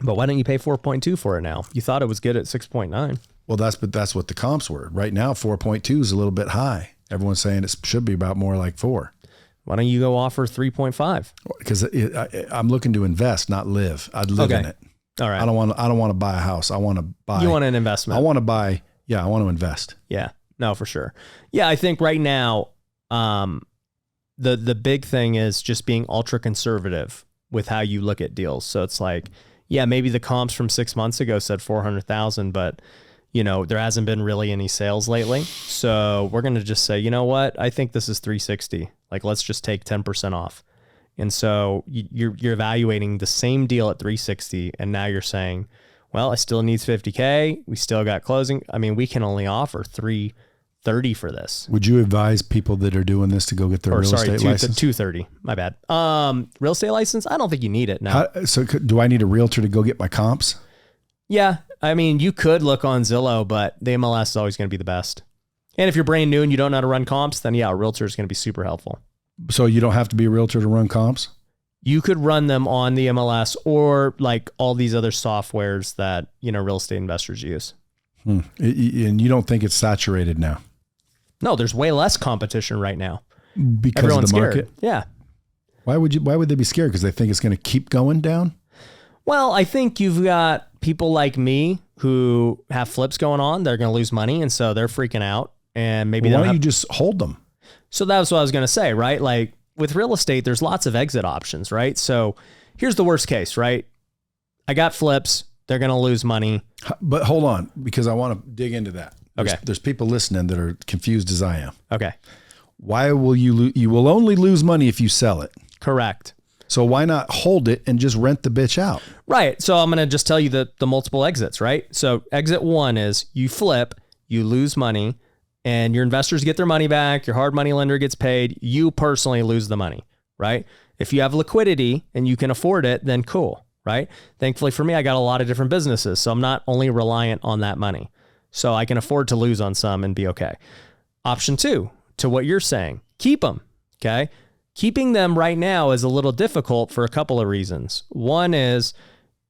S2: But why don't you pay 4.2 for it now? You thought it was good at 6.9.
S1: Well, that's what the comps were. Right now, 4.2 is a little bit high. Everyone's saying it should be about more like 4.
S2: Why don't you go offer 3.5?
S1: Because I'm looking to invest, not live. I'd live in it.
S2: All right.
S1: I don't want to buy a house. I want to buy.
S2: You want an investment.
S1: I want to buy. Yeah, I want to invest.
S2: Yeah. No, for sure. Yeah, I think right now, the big thing is just being ultra conservative with how you look at deals. So it's like, yeah, maybe the comps from 6 months ago said 400,000, but you know, there hasn't been really any sales lately. So we're going to just say, you know what? I think this is 360. Like, let's just take 10% off. And so you're evaluating the same deal at 360. And now you're saying, well, it still needs 50K. We still got closing. I mean, we can only offer 330 for this.
S1: Would you advise people that are doing this to go get their real estate license?
S2: 230. My bad. Real estate license? I don't think you need it now.
S1: So do I need a realtor to go get my comps?
S2: Yeah. I mean, you could look on Zillow, but the MLS is always going to be the best. And if you're brand new and you don't know how to run comps, then yeah, a realtor is going to be super helpful.
S1: So you don't have to be a realtor to run comps?
S2: You could run them on the MLS or like all these other softwares that, you know, real estate investors use.
S1: And you don't think it's saturated now?
S2: No, there's way less competition right now.
S1: Because
S2: everyone's
S1: of the market?
S2: Scared. Yeah.
S1: Why would they be scared? Because they think it's going to keep going down?
S2: Well, I think you've got people like me who have flips going on. They're going to lose money. And so they're freaking out. And maybe
S1: why don't you just hold them?
S2: So that was what I was going to say, right? Like with real estate, there's lots of exit options, right? So here's the worst case, right? I got flips. They're going to lose money.
S1: But hold on, because I want to dig into that. There's people listening that are confused as I am.
S2: Okay.
S1: Why will you will only lose money if you sell it.
S2: Correct.
S1: So why not hold it and just rent the bitch out?
S2: Right. So I'm going to just tell you the multiple exits, right? So exit 1 is you flip, you lose money, and your investors get their money back. Your hard money lender gets paid. You personally lose the money, right? If you have liquidity and you can afford it, then cool, right? Thankfully for me, I got a lot of different businesses, so I'm not only reliant on that money. So I can afford to lose on some and be okay. Option 2, to what you're saying, keep them, okay? Keeping them right now is a little difficult for a couple of reasons. One is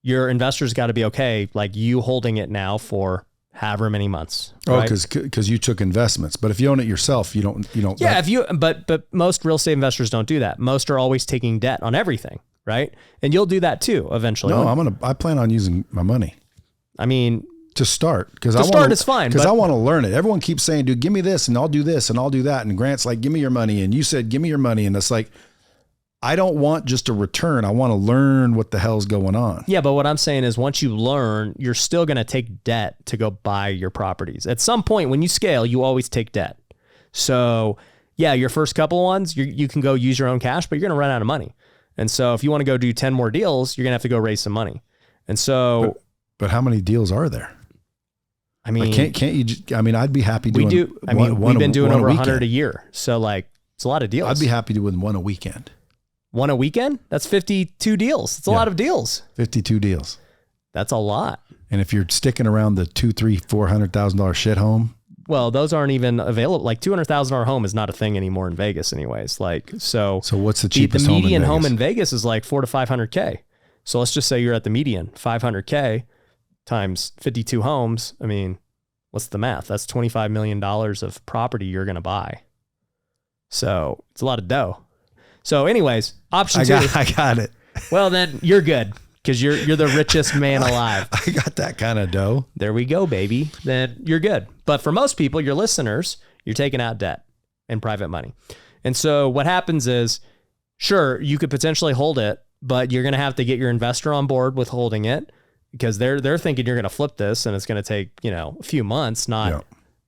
S2: your investors got to be okay, like you holding it now for however many months.
S1: Right? Oh, because you took investments. But if you own it yourself, you don't. Yeah,
S2: but most real estate investors don't do that. Most are always taking debt on everything, right? And you'll do that too eventually.
S1: No, I plan on using my money.
S2: I mean,
S1: to start,
S2: it's fine.
S1: Because I want to learn it. Everyone keeps saying, dude, give me this and I'll do this and I'll do that. And Grant's like, give me your money. And you said, give me your money. And it's like, I don't want just a return. I want to learn what the hell's going on.
S2: Yeah, but what I'm saying is once you learn, you're still going to take debt to go buy your properties. At some point when you scale, you always take debt. So yeah, your first couple of ones, you can go use your own cash, but you're going to run out of money. And so if you want to go do 10 more deals, you're going to have to go raise some money. And so...
S1: But how many deals are there?
S2: I mean...
S1: Like can't you... I mean, I'd be happy doing...
S2: we've been doing over 100 a year. So like, it's a lot of deals.
S1: I'd be happy doing one a weekend.
S2: One a weekend? That's 52 deals. It's a lot of deals.
S1: 52 deals.
S2: That's a lot.
S1: And if you're sticking around the $200,000, $300,000, $400,000 shit home...
S2: Well, those aren't even available. Like $200,000 home is not a thing anymore in Vegas anyways. Like, so
S1: what's the cheapest
S2: the median
S1: home
S2: in Vegas is like $400,000 to $500,000. So let's just say you're at the median, $500,000 times 52 homes. I mean, what's the math? That's $25 million of property you're going to buy. So it's a lot of dough. So anyways, option two.
S1: I got it.
S2: Well, then you're good because you're the richest man alive.
S1: I got that kind of dough.
S2: There we go, baby. Then you're good. But for most people, your listeners, you're taking out debt and private money. And so what happens is, sure, you could potentially hold it, but you're going to have to get your investor on board with holding it because they're thinking you're going to flip this and it's going to take, a few months, not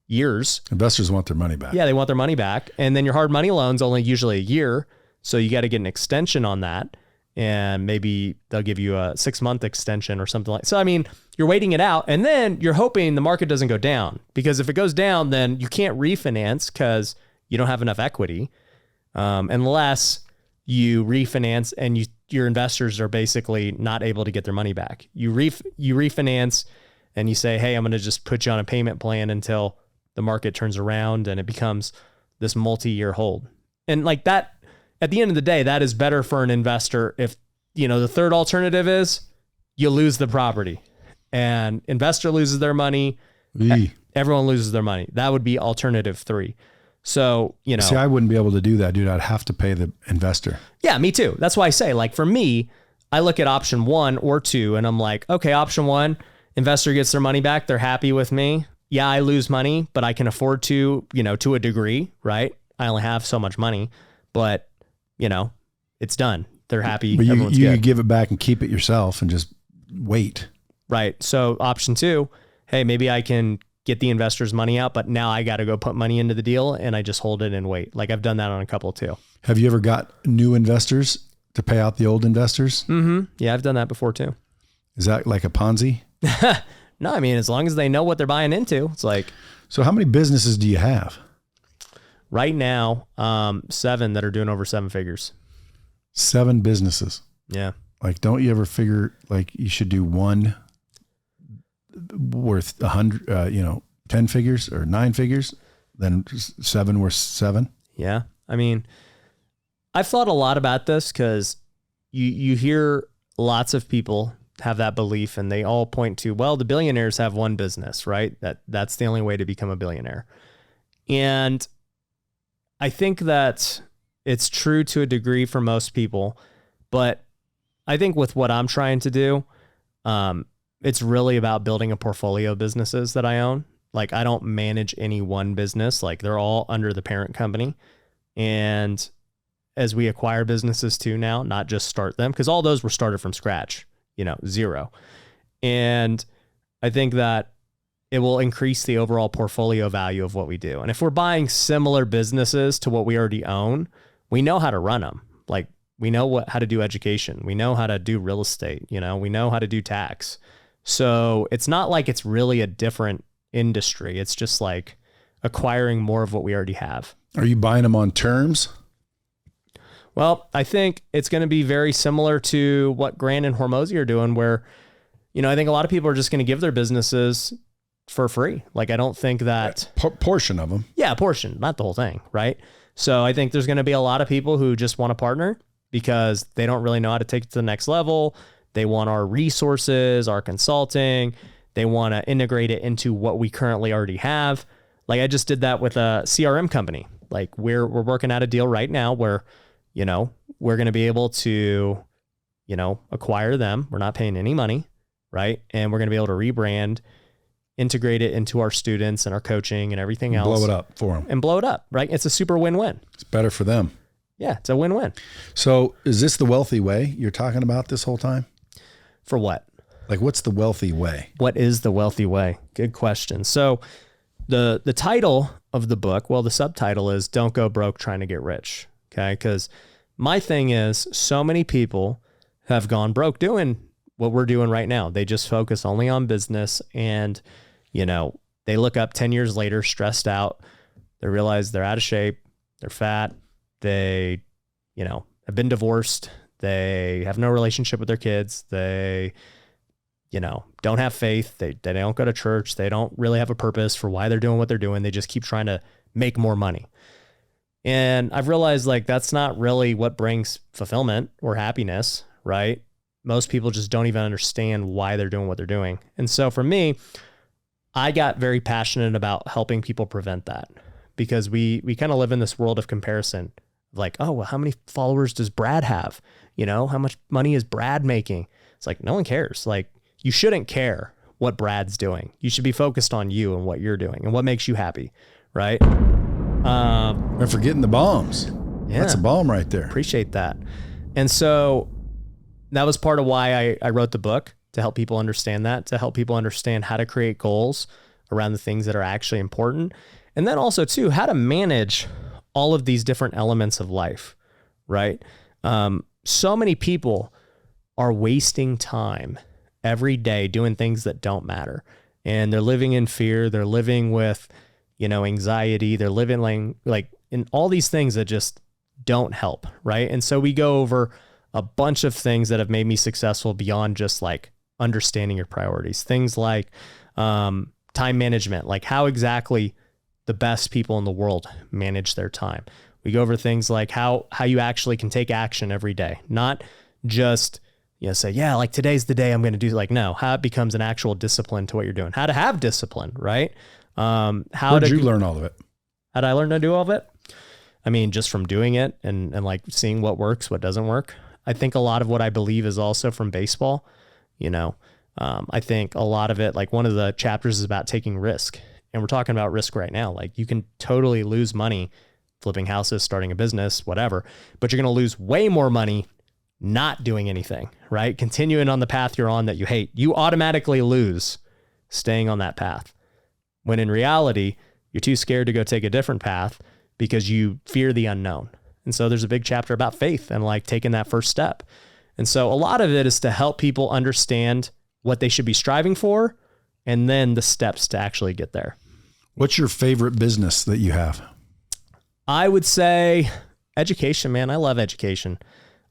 S2: years.
S1: Investors want their money back.
S2: Yeah, they want their money back. And then your hard money loan's only usually a year. So you got to get an extension on that. And maybe they'll give you a 6-month extension or something like that. So, I mean, you're waiting it out and then you're hoping the market doesn't go down because if it goes down, then you can't refinance because you don't have enough equity unless you refinance and your investors are basically not able to get their money back. You refinance and you say, hey, I'm going to just put you on a payment plan until the market turns around and it becomes this multi-year hold. And like that, at the end of the day, that is better for an investor. If, the third alternative is you lose the property and investor loses their money, everyone loses their money. That would be alternative 3. So,
S1: See, I wouldn't be able to do that, dude. I'd have to pay the investor.
S2: Yeah, me too. That's why I say, like, for me, I look at option 1 or 2 and I'm like, okay, option 1, investor gets their money back. They're happy with me. Yeah, I lose money, but I can afford to, to a degree, right? I only have so much money, but it's done. They're happy.
S1: But you give it back and keep it yourself and just wait.
S2: Right. So option 2, hey, maybe I can get the investor's money out, but now I got to go put money into the deal and I just hold it and wait. Like I've done that on a couple too.
S1: Have you ever got new investors to pay out the old investors?
S2: Mm-hmm. Yeah, I've done that before too.
S1: Is that like a Ponzi?
S2: No, I mean, as long as they know what they're buying into, it's like.
S1: So how many businesses do you have?
S2: Right now, 7 that are doing over 7 figures.
S1: 7 businesses.
S2: Yeah.
S1: Like, don't you ever figure like you should do one worth 100, 10 figures or 9 figures, then 7 worth 7?
S2: Yeah. I mean, I've thought a lot about this because you hear lots of people have that belief and they all point to, well, the billionaires have one business, right? That's the only way to become a billionaire. And I think that it's true to a degree for most people, but I think with what I'm trying to do, it's really about building a portfolio of businesses that I own. Like I don't manage any one business, like they're all under the parent company. And as we acquire businesses too now, not just start them, because all those were started from scratch, 0. And I think that it will increase the overall portfolio value of what we do. And if we're buying similar businesses to what we already own, we know how to run them. Like we know how to do education. We know how to do real estate. We know how to do tax. So it's not like it's really a different industry. It's just like acquiring more of what we already have.
S1: Are you buying them on terms?
S2: Well, I think it's going to be very similar to what Grant and Hormozy are doing where, I think a lot of people are just going to give their businesses for free. Like, I don't think that
S1: portion of them.
S2: Yeah, a portion, not the whole thing. Right. So I think there's going to be a lot of people who just want to partner because they don't really know how to take it to the next level. They want our resources, our consulting. They want to integrate it into what we currently already have. Like I just did that with a CRM company. Like we're working out a deal right now where, we're going to be able to, acquire them. We're not paying any money. Right. And we're going to be able to rebrand, integrate it into our students and our coaching and everything else.
S1: Blow it up for them.
S2: And blow it up, right? It's a super win-win.
S1: It's better for them.
S2: Yeah, it's a win-win.
S1: So is this the wealthy way you're talking about this whole time?
S2: For what?
S1: Like, what's the wealthy way?
S2: What is the wealthy way? Good question. So the title of the book, well, the subtitle is Don't Go Broke Trying to Get Rich. Okay. Because my thing is, so many people have gone broke doing what we're doing right now. They just focus only on business, and, you know, they look up 10 years later, stressed out. They realize they're out of shape. They're fat. They, you know, have been divorced. They have no relationship with their kids. They, you know, don't have faith. They don't go to church. They don't really have a purpose for why they're doing what they're doing. They just keep trying to make more money. And I've realized, like, that's not really what brings fulfillment or happiness, right? Most people just don't even understand why they're doing what they're doing. And so for me, I got very passionate about helping people prevent that, because we kind of live in this world of comparison. Like, oh, well, how many followers does Brad have? You know, how much money is Brad making? It's like, no one cares. Like, you shouldn't care what Brad's doing. You should be focused on you and what you're doing and what makes you happy, right?
S1: And forgetting the bombs.
S2: Yeah,
S1: that's a bomb right there.
S2: Appreciate that. And so that was part of why I wrote the book, to help people understand that, to help people understand how to create goals around the things that are actually important. And then also too, how to manage all of these different elements of life, right? So many people are wasting time every day doing things that don't matter. And they're living in fear. They're living with, you know, anxiety. They're living like in all these things that just don't help, right? And so we go over a bunch of things that have made me successful beyond just like understanding your priorities. Things like time management, like how exactly the best people in the world manage their time. We go over things like how you actually can take action every day, not just, you know, say, yeah, like today's the day I'm going to do, like, no, how it becomes an actual discipline to what you're doing, how to have discipline, right?
S1: Where did you learn all of it?
S2: How did I learn to do all of it? I mean, just from doing it and like seeing what works, what doesn't work. I think a lot of what I believe is also from baseball. You know, I think a lot of it, like one of the chapters is about taking risk, and we're talking about risk right now. Like, you can totally lose money flipping houses, starting a business, whatever, but you're going to lose way more money not doing anything, right? Continuing on the path you're on that you hate. You automatically lose staying on that path, when in reality, you're too scared to go take a different path because you fear the unknown. And so there's a big chapter about faith and like taking that first step. And so a lot of it is to help people understand what they should be striving for, and then the steps to actually get there.
S1: What's your favorite business that you have?
S2: I would say education, man. I love education.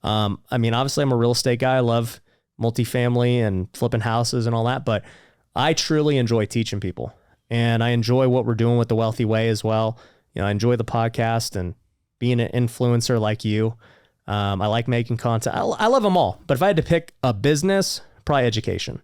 S2: I mean, obviously I'm a real estate guy. I love multifamily and flipping houses and all that, but I truly enjoy teaching people, and I enjoy what we're doing with the Wealthy Way as well. You know, I enjoy the podcast and being an influencer like you. I like making content. I love them all, but if I had to pick a business, probably education.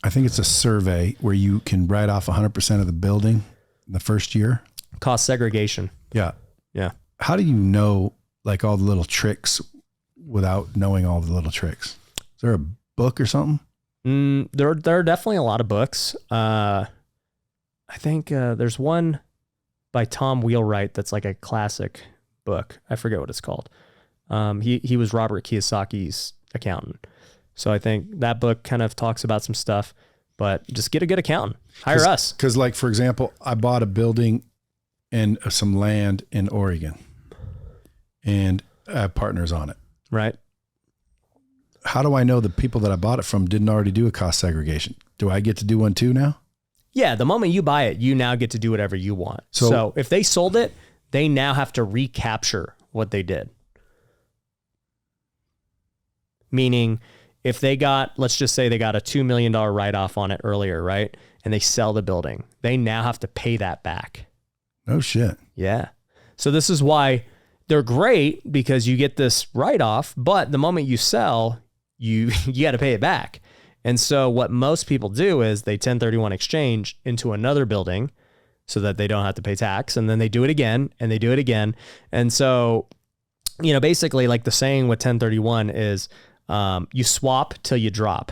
S1: I think it's a survey where you can write off 100% of the building in the first year.
S2: Cost segregation.
S1: Yeah.
S2: Yeah.
S1: How do you know like all the little tricks without knowing all the little tricks? Is there a book or something?
S2: There are definitely a lot of books. I think there's one by Tom Wheelwright that's like a classic book. I forget what it's called. He was Robert Kiyosaki's accountant. So I think that book kind of talks about some stuff, but just get a good accountant. Hire us.
S1: Because like, for example, I bought a building and some land in Oregon, and I have partners on it.
S2: Right.
S1: How do I know the people that I bought it from didn't already do a cost segregation? Do I get to do one too now?
S2: Yeah. The moment you buy it, you now get to do whatever you want. So if they sold it, they now have to recapture what they did. Meaning, if they got, let's just say they got a $2 million write-off on it earlier, right? And they sell the building, they now have to pay that back.
S1: Oh shit.
S2: Yeah. So this is why they're great, because you get this write-off, but the moment you sell, you got to pay it back. And so what most people do is they 1031 exchange into another building so that they don't have to pay tax. And then they do it again and they do it again. And so, you know, basically like the saying with 1031 is, you swap till you drop,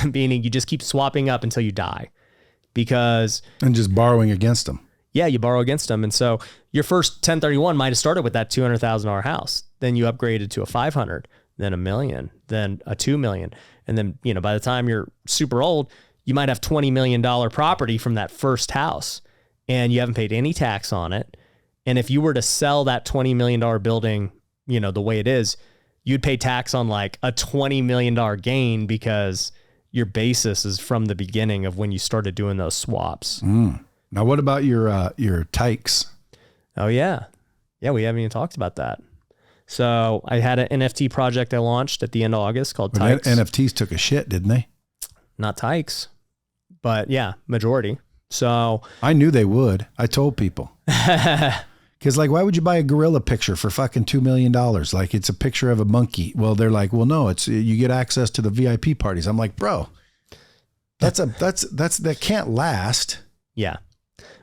S2: meaning you just keep swapping up until you die, and
S1: just borrowing against them.
S2: yeah, you borrow against them. And so your first 1031 might have started with that $200,000 house. Then you upgraded to a 500, then $1 million, then a $2 million. And then, you know, by the time you're super old, you might have $20 million property from that first house and you haven't paid any tax on it. And if you were to sell that $20 million building, you know, the way it is, you'd pay tax on like a $20 million gain because your basis is from the beginning of when you started doing those swaps.
S1: Now, what about your tykes?
S2: Oh yeah. Yeah. We haven't even talked about that. So I had an NFT project I launched at the end of August called Tykes.
S1: NFTs took a shit, didn't they?
S2: Not Tykes, but yeah, majority. So
S1: I knew they would. I told people. Because like, why would you buy a gorilla picture for fucking $2 million? Like it's a picture of a monkey. Well, they're like, well, no, it's, you get access to the VIP parties. I'm like, bro, that can't last.
S2: Yeah.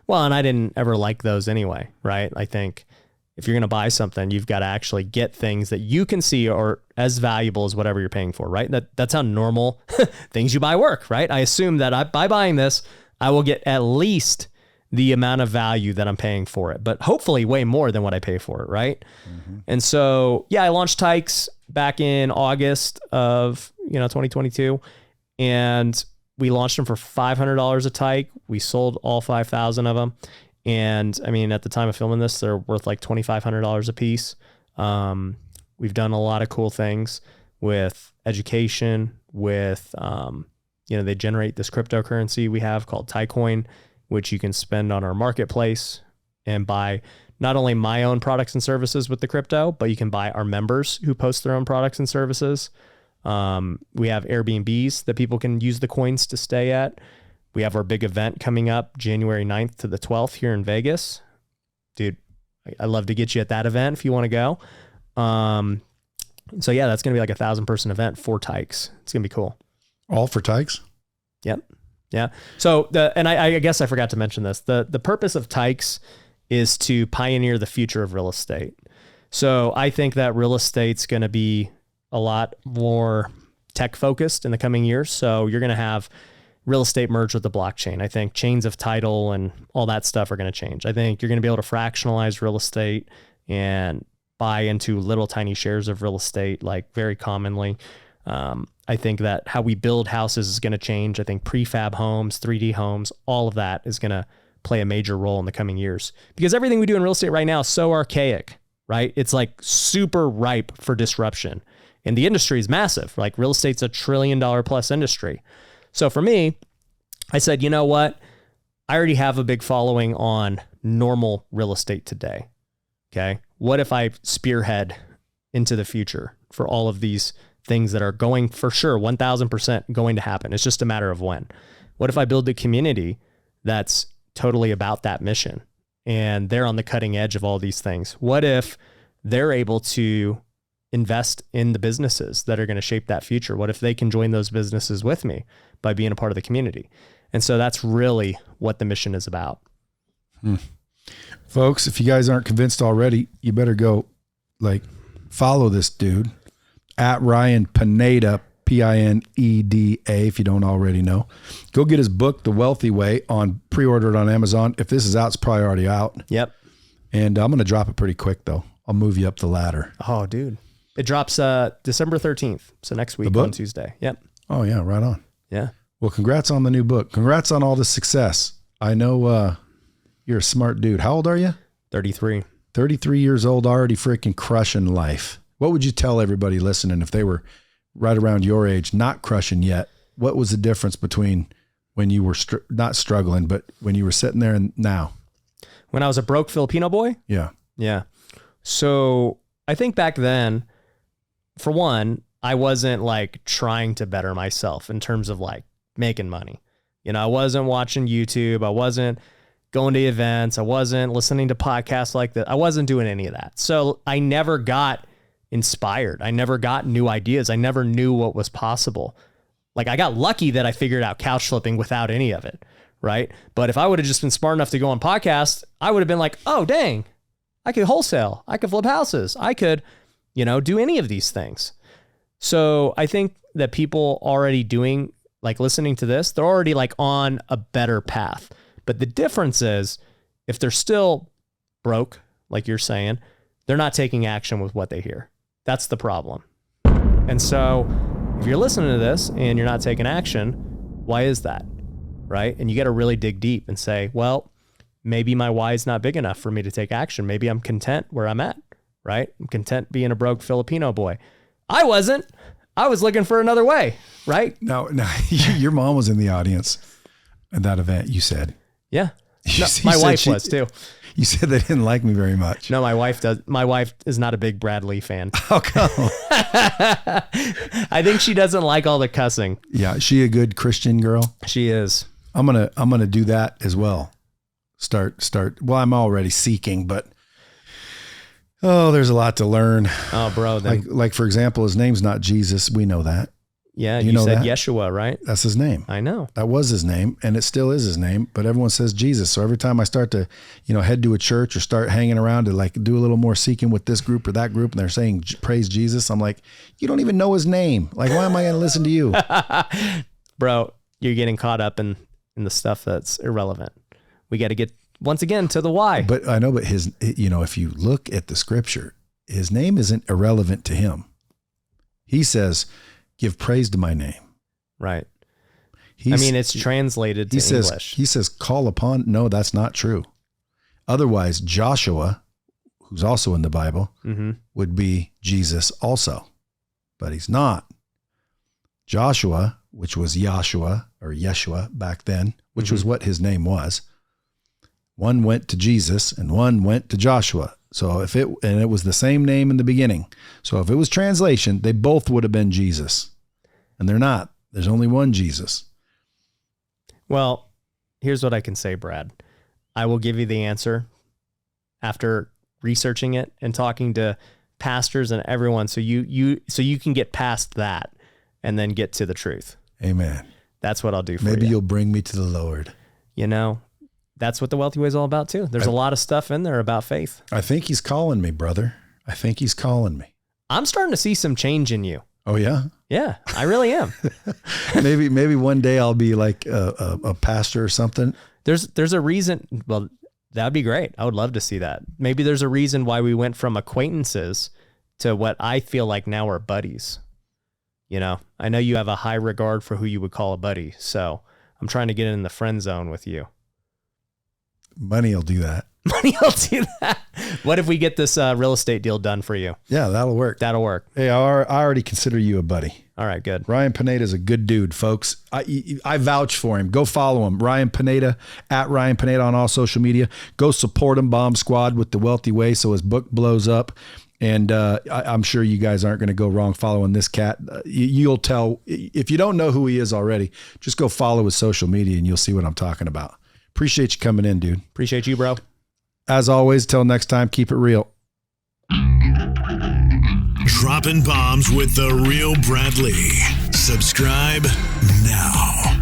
S2: Well, and I didn't ever like those anyway, right? I think if you're going to buy something, you've got to actually get things that you can see are as valuable as whatever you're paying for, right? That's how normal things you buy work, right? I assume that by buying this, I will get at least the amount of value that I'm paying for it, but hopefully way more than what I pay for it, right? Mm-hmm. And so, yeah, I launched Tykes back in August of 2022, and we launched them for $500 a tyke. We sold all 5,000 of them. And I mean, at the time of filming this, they're worth like $2,500 a piece. We've done a lot of cool things with education, with, they generate this cryptocurrency we have called Tycoin, which you can spend on our marketplace and buy not only my own products and services with the crypto, but you can buy our members who post their own products and services. We have Airbnbs that people can use the coins to stay at. We have our big event coming up January 9th to the 12th here in Vegas. Dude, I'd love to get you at that event if you want to go. So yeah, that's going to be like 1,000-person event for Tykes. It's going to be cool.
S1: All for Tykes?
S2: Yep. Yeah. So I guess I forgot to mention this. The purpose of Tykes is to pioneer the future of real estate. So I think that real estate's going to be a lot more tech focused in the coming years. So you're going to have real estate merge with the blockchain. I think chains of title and all that stuff are going to change. I think you're going to be able to fractionalize real estate and buy into little tiny shares of real estate, like very commonly. I think that how we build houses is going to change. I think prefab homes, 3D homes, all of that is going to play a major role in the coming years, because everything we do in real estate right now is so archaic, right? It's like super ripe for disruption, and the industry is massive. Like real estate's $1 trillion plus industry. So for me, I said, you know what? I already have a big following on normal real estate today. Okay. What if I spearhead into the future for all of these things that are going for sure 1,000% going to happen? It's just a matter of when. What if I build a community that's totally about that mission and they're on the cutting edge of all these things? What if they're able to invest in the businesses that are going to shape that future? What if they can join those businesses with me by being a part of the community? And so that's really what the mission is about.
S1: Folks, if you guys aren't convinced already, you better go follow this dude at Ryan Pineda, Pineda, if you don't already know. Go get his book, The Wealthy Way, on pre-ordered on Amazon. If this is out, it's probably already out.
S2: Yep.
S1: And I'm going to drop it pretty quick though. I'll move you up the ladder.
S2: Oh, dude. It drops December 13th. So next week on Tuesday. Yep.
S1: Oh yeah. Right on.
S2: Yeah.
S1: Well, congrats on the new book. Congrats on all the success. I know you're a smart dude. How old are you?
S2: 33.
S1: 33 years old, already freaking crushing life. What would you tell everybody listening if they were right around your age, not crushing yet? What was the difference between when you were not struggling, but when you were sitting there and now?
S2: When I was a broke Filipino boy?
S1: Yeah. Yeah.
S2: So I think back then, for one, I wasn't like trying to better myself in terms of like making money. I wasn't watching YouTube. I wasn't going to events. I wasn't listening to podcasts like that. I wasn't doing any of that. So I never got inspired. I never got new ideas. I never knew what was possible. Like I got lucky that I figured out couch flipping without any of it. Right. But if I would have just been smart enough to go on podcasts, I would have been like, oh, dang, I could wholesale. I could flip houses. I could, do any of these things. So I think that people already doing, like listening to this, they're already like on a better path. But the difference is If they're still broke, like you're saying, they're not taking action with what they hear. That's the problem. And so if you're listening to this and you're not taking action, why is that? Right? And you got to really dig deep and say, well, maybe my why is not big enough for me to take action. Maybe I'm content where I'm at, right? I'm content being a broke Filipino boy. I wasn't. I was looking for another way, right?
S1: No, your mom was in the audience at that event, you said.
S2: Yeah. No, my wife was too.
S1: You said they didn't like me very much.
S2: No, my wife does. My wife is not a big Brad Lee fan.
S1: How come?
S2: I think she doesn't like all the cussing.
S1: Yeah, is she a good Christian girl?
S2: She is.
S1: I'm gonna do that as well. Start. Well, I'm already seeking, but there's a lot to learn.
S2: Oh, bro. Then,
S1: like for example, his name's not Jesus. We know that.
S2: Yeah, you said that? Yeshua, right?
S1: That's his name.
S2: I know.
S1: That was his name, and it still is his name, but everyone says Jesus. So every time I start to, head to a church or start hanging around to like do a little more seeking with this group or that group, and they're saying praise Jesus, I'm like, you don't even know his name. Like, why am I going to listen to you?
S2: Bro, you're getting caught up in the stuff that's irrelevant. We got to get, once again, to the why.
S1: But I know, but if you look at the scripture, his name isn't irrelevant to him. He says, give praise to my name.
S2: Right. It's translated to English.
S1: He says, call upon. No, that's not true. Otherwise, Joshua, who's also in the Bible, would be Jesus also, but he's not. Joshua, which was Yahshua or Yeshua back then, which was what his name was. One went to Jesus and one went to Joshua. So it was the same name in the beginning. So if it was translation, they both would have been Jesus, and they're not. There's only one Jesus.
S2: Well, here's what I can say, Brad. I will give you the answer after researching it and talking to pastors and everyone. So you can get past that and then get to the truth.
S1: Amen.
S2: That's what I'll do for you.
S1: Maybe you'll bring me to the Lord.
S2: That's what the Wealthy Way is all about too. There's a lot of stuff in there about faith.
S1: I think he's calling me, brother. I think he's calling me.
S2: I'm starting to see some change in you.
S1: Oh yeah?
S2: Yeah, I really am.
S1: maybe one day I'll be like a pastor or something.
S2: There's a reason. Well, that'd be great. I would love to see that. Maybe there's a reason why we went from acquaintances to what I feel like now are buddies. I know you have a high regard for who you would call a buddy. So I'm trying to get in the friend zone with you.
S1: Money will do that.
S2: Money will do that. What if we get this real estate deal done for you?
S1: Yeah, that'll work.
S2: That'll work.
S1: Hey, I already consider you a buddy.
S2: All right, good.
S1: Ryan Pineda is a good dude, folks. I vouch for him. Go follow him. Ryan Pineda, at Ryan Pineda on all social media. Go support him, Bomb Squad, with The Wealthy Way so his book blows up. And I'm sure you guys aren't going to go wrong following this cat. You'll tell. If you don't know who he is already, just go follow his social media and you'll see what I'm talking about. Appreciate you coming in, dude.
S2: Appreciate you, bro.
S1: As always, till next time, keep it real.
S3: Dropping bombs with the real Brad Lee. Subscribe now.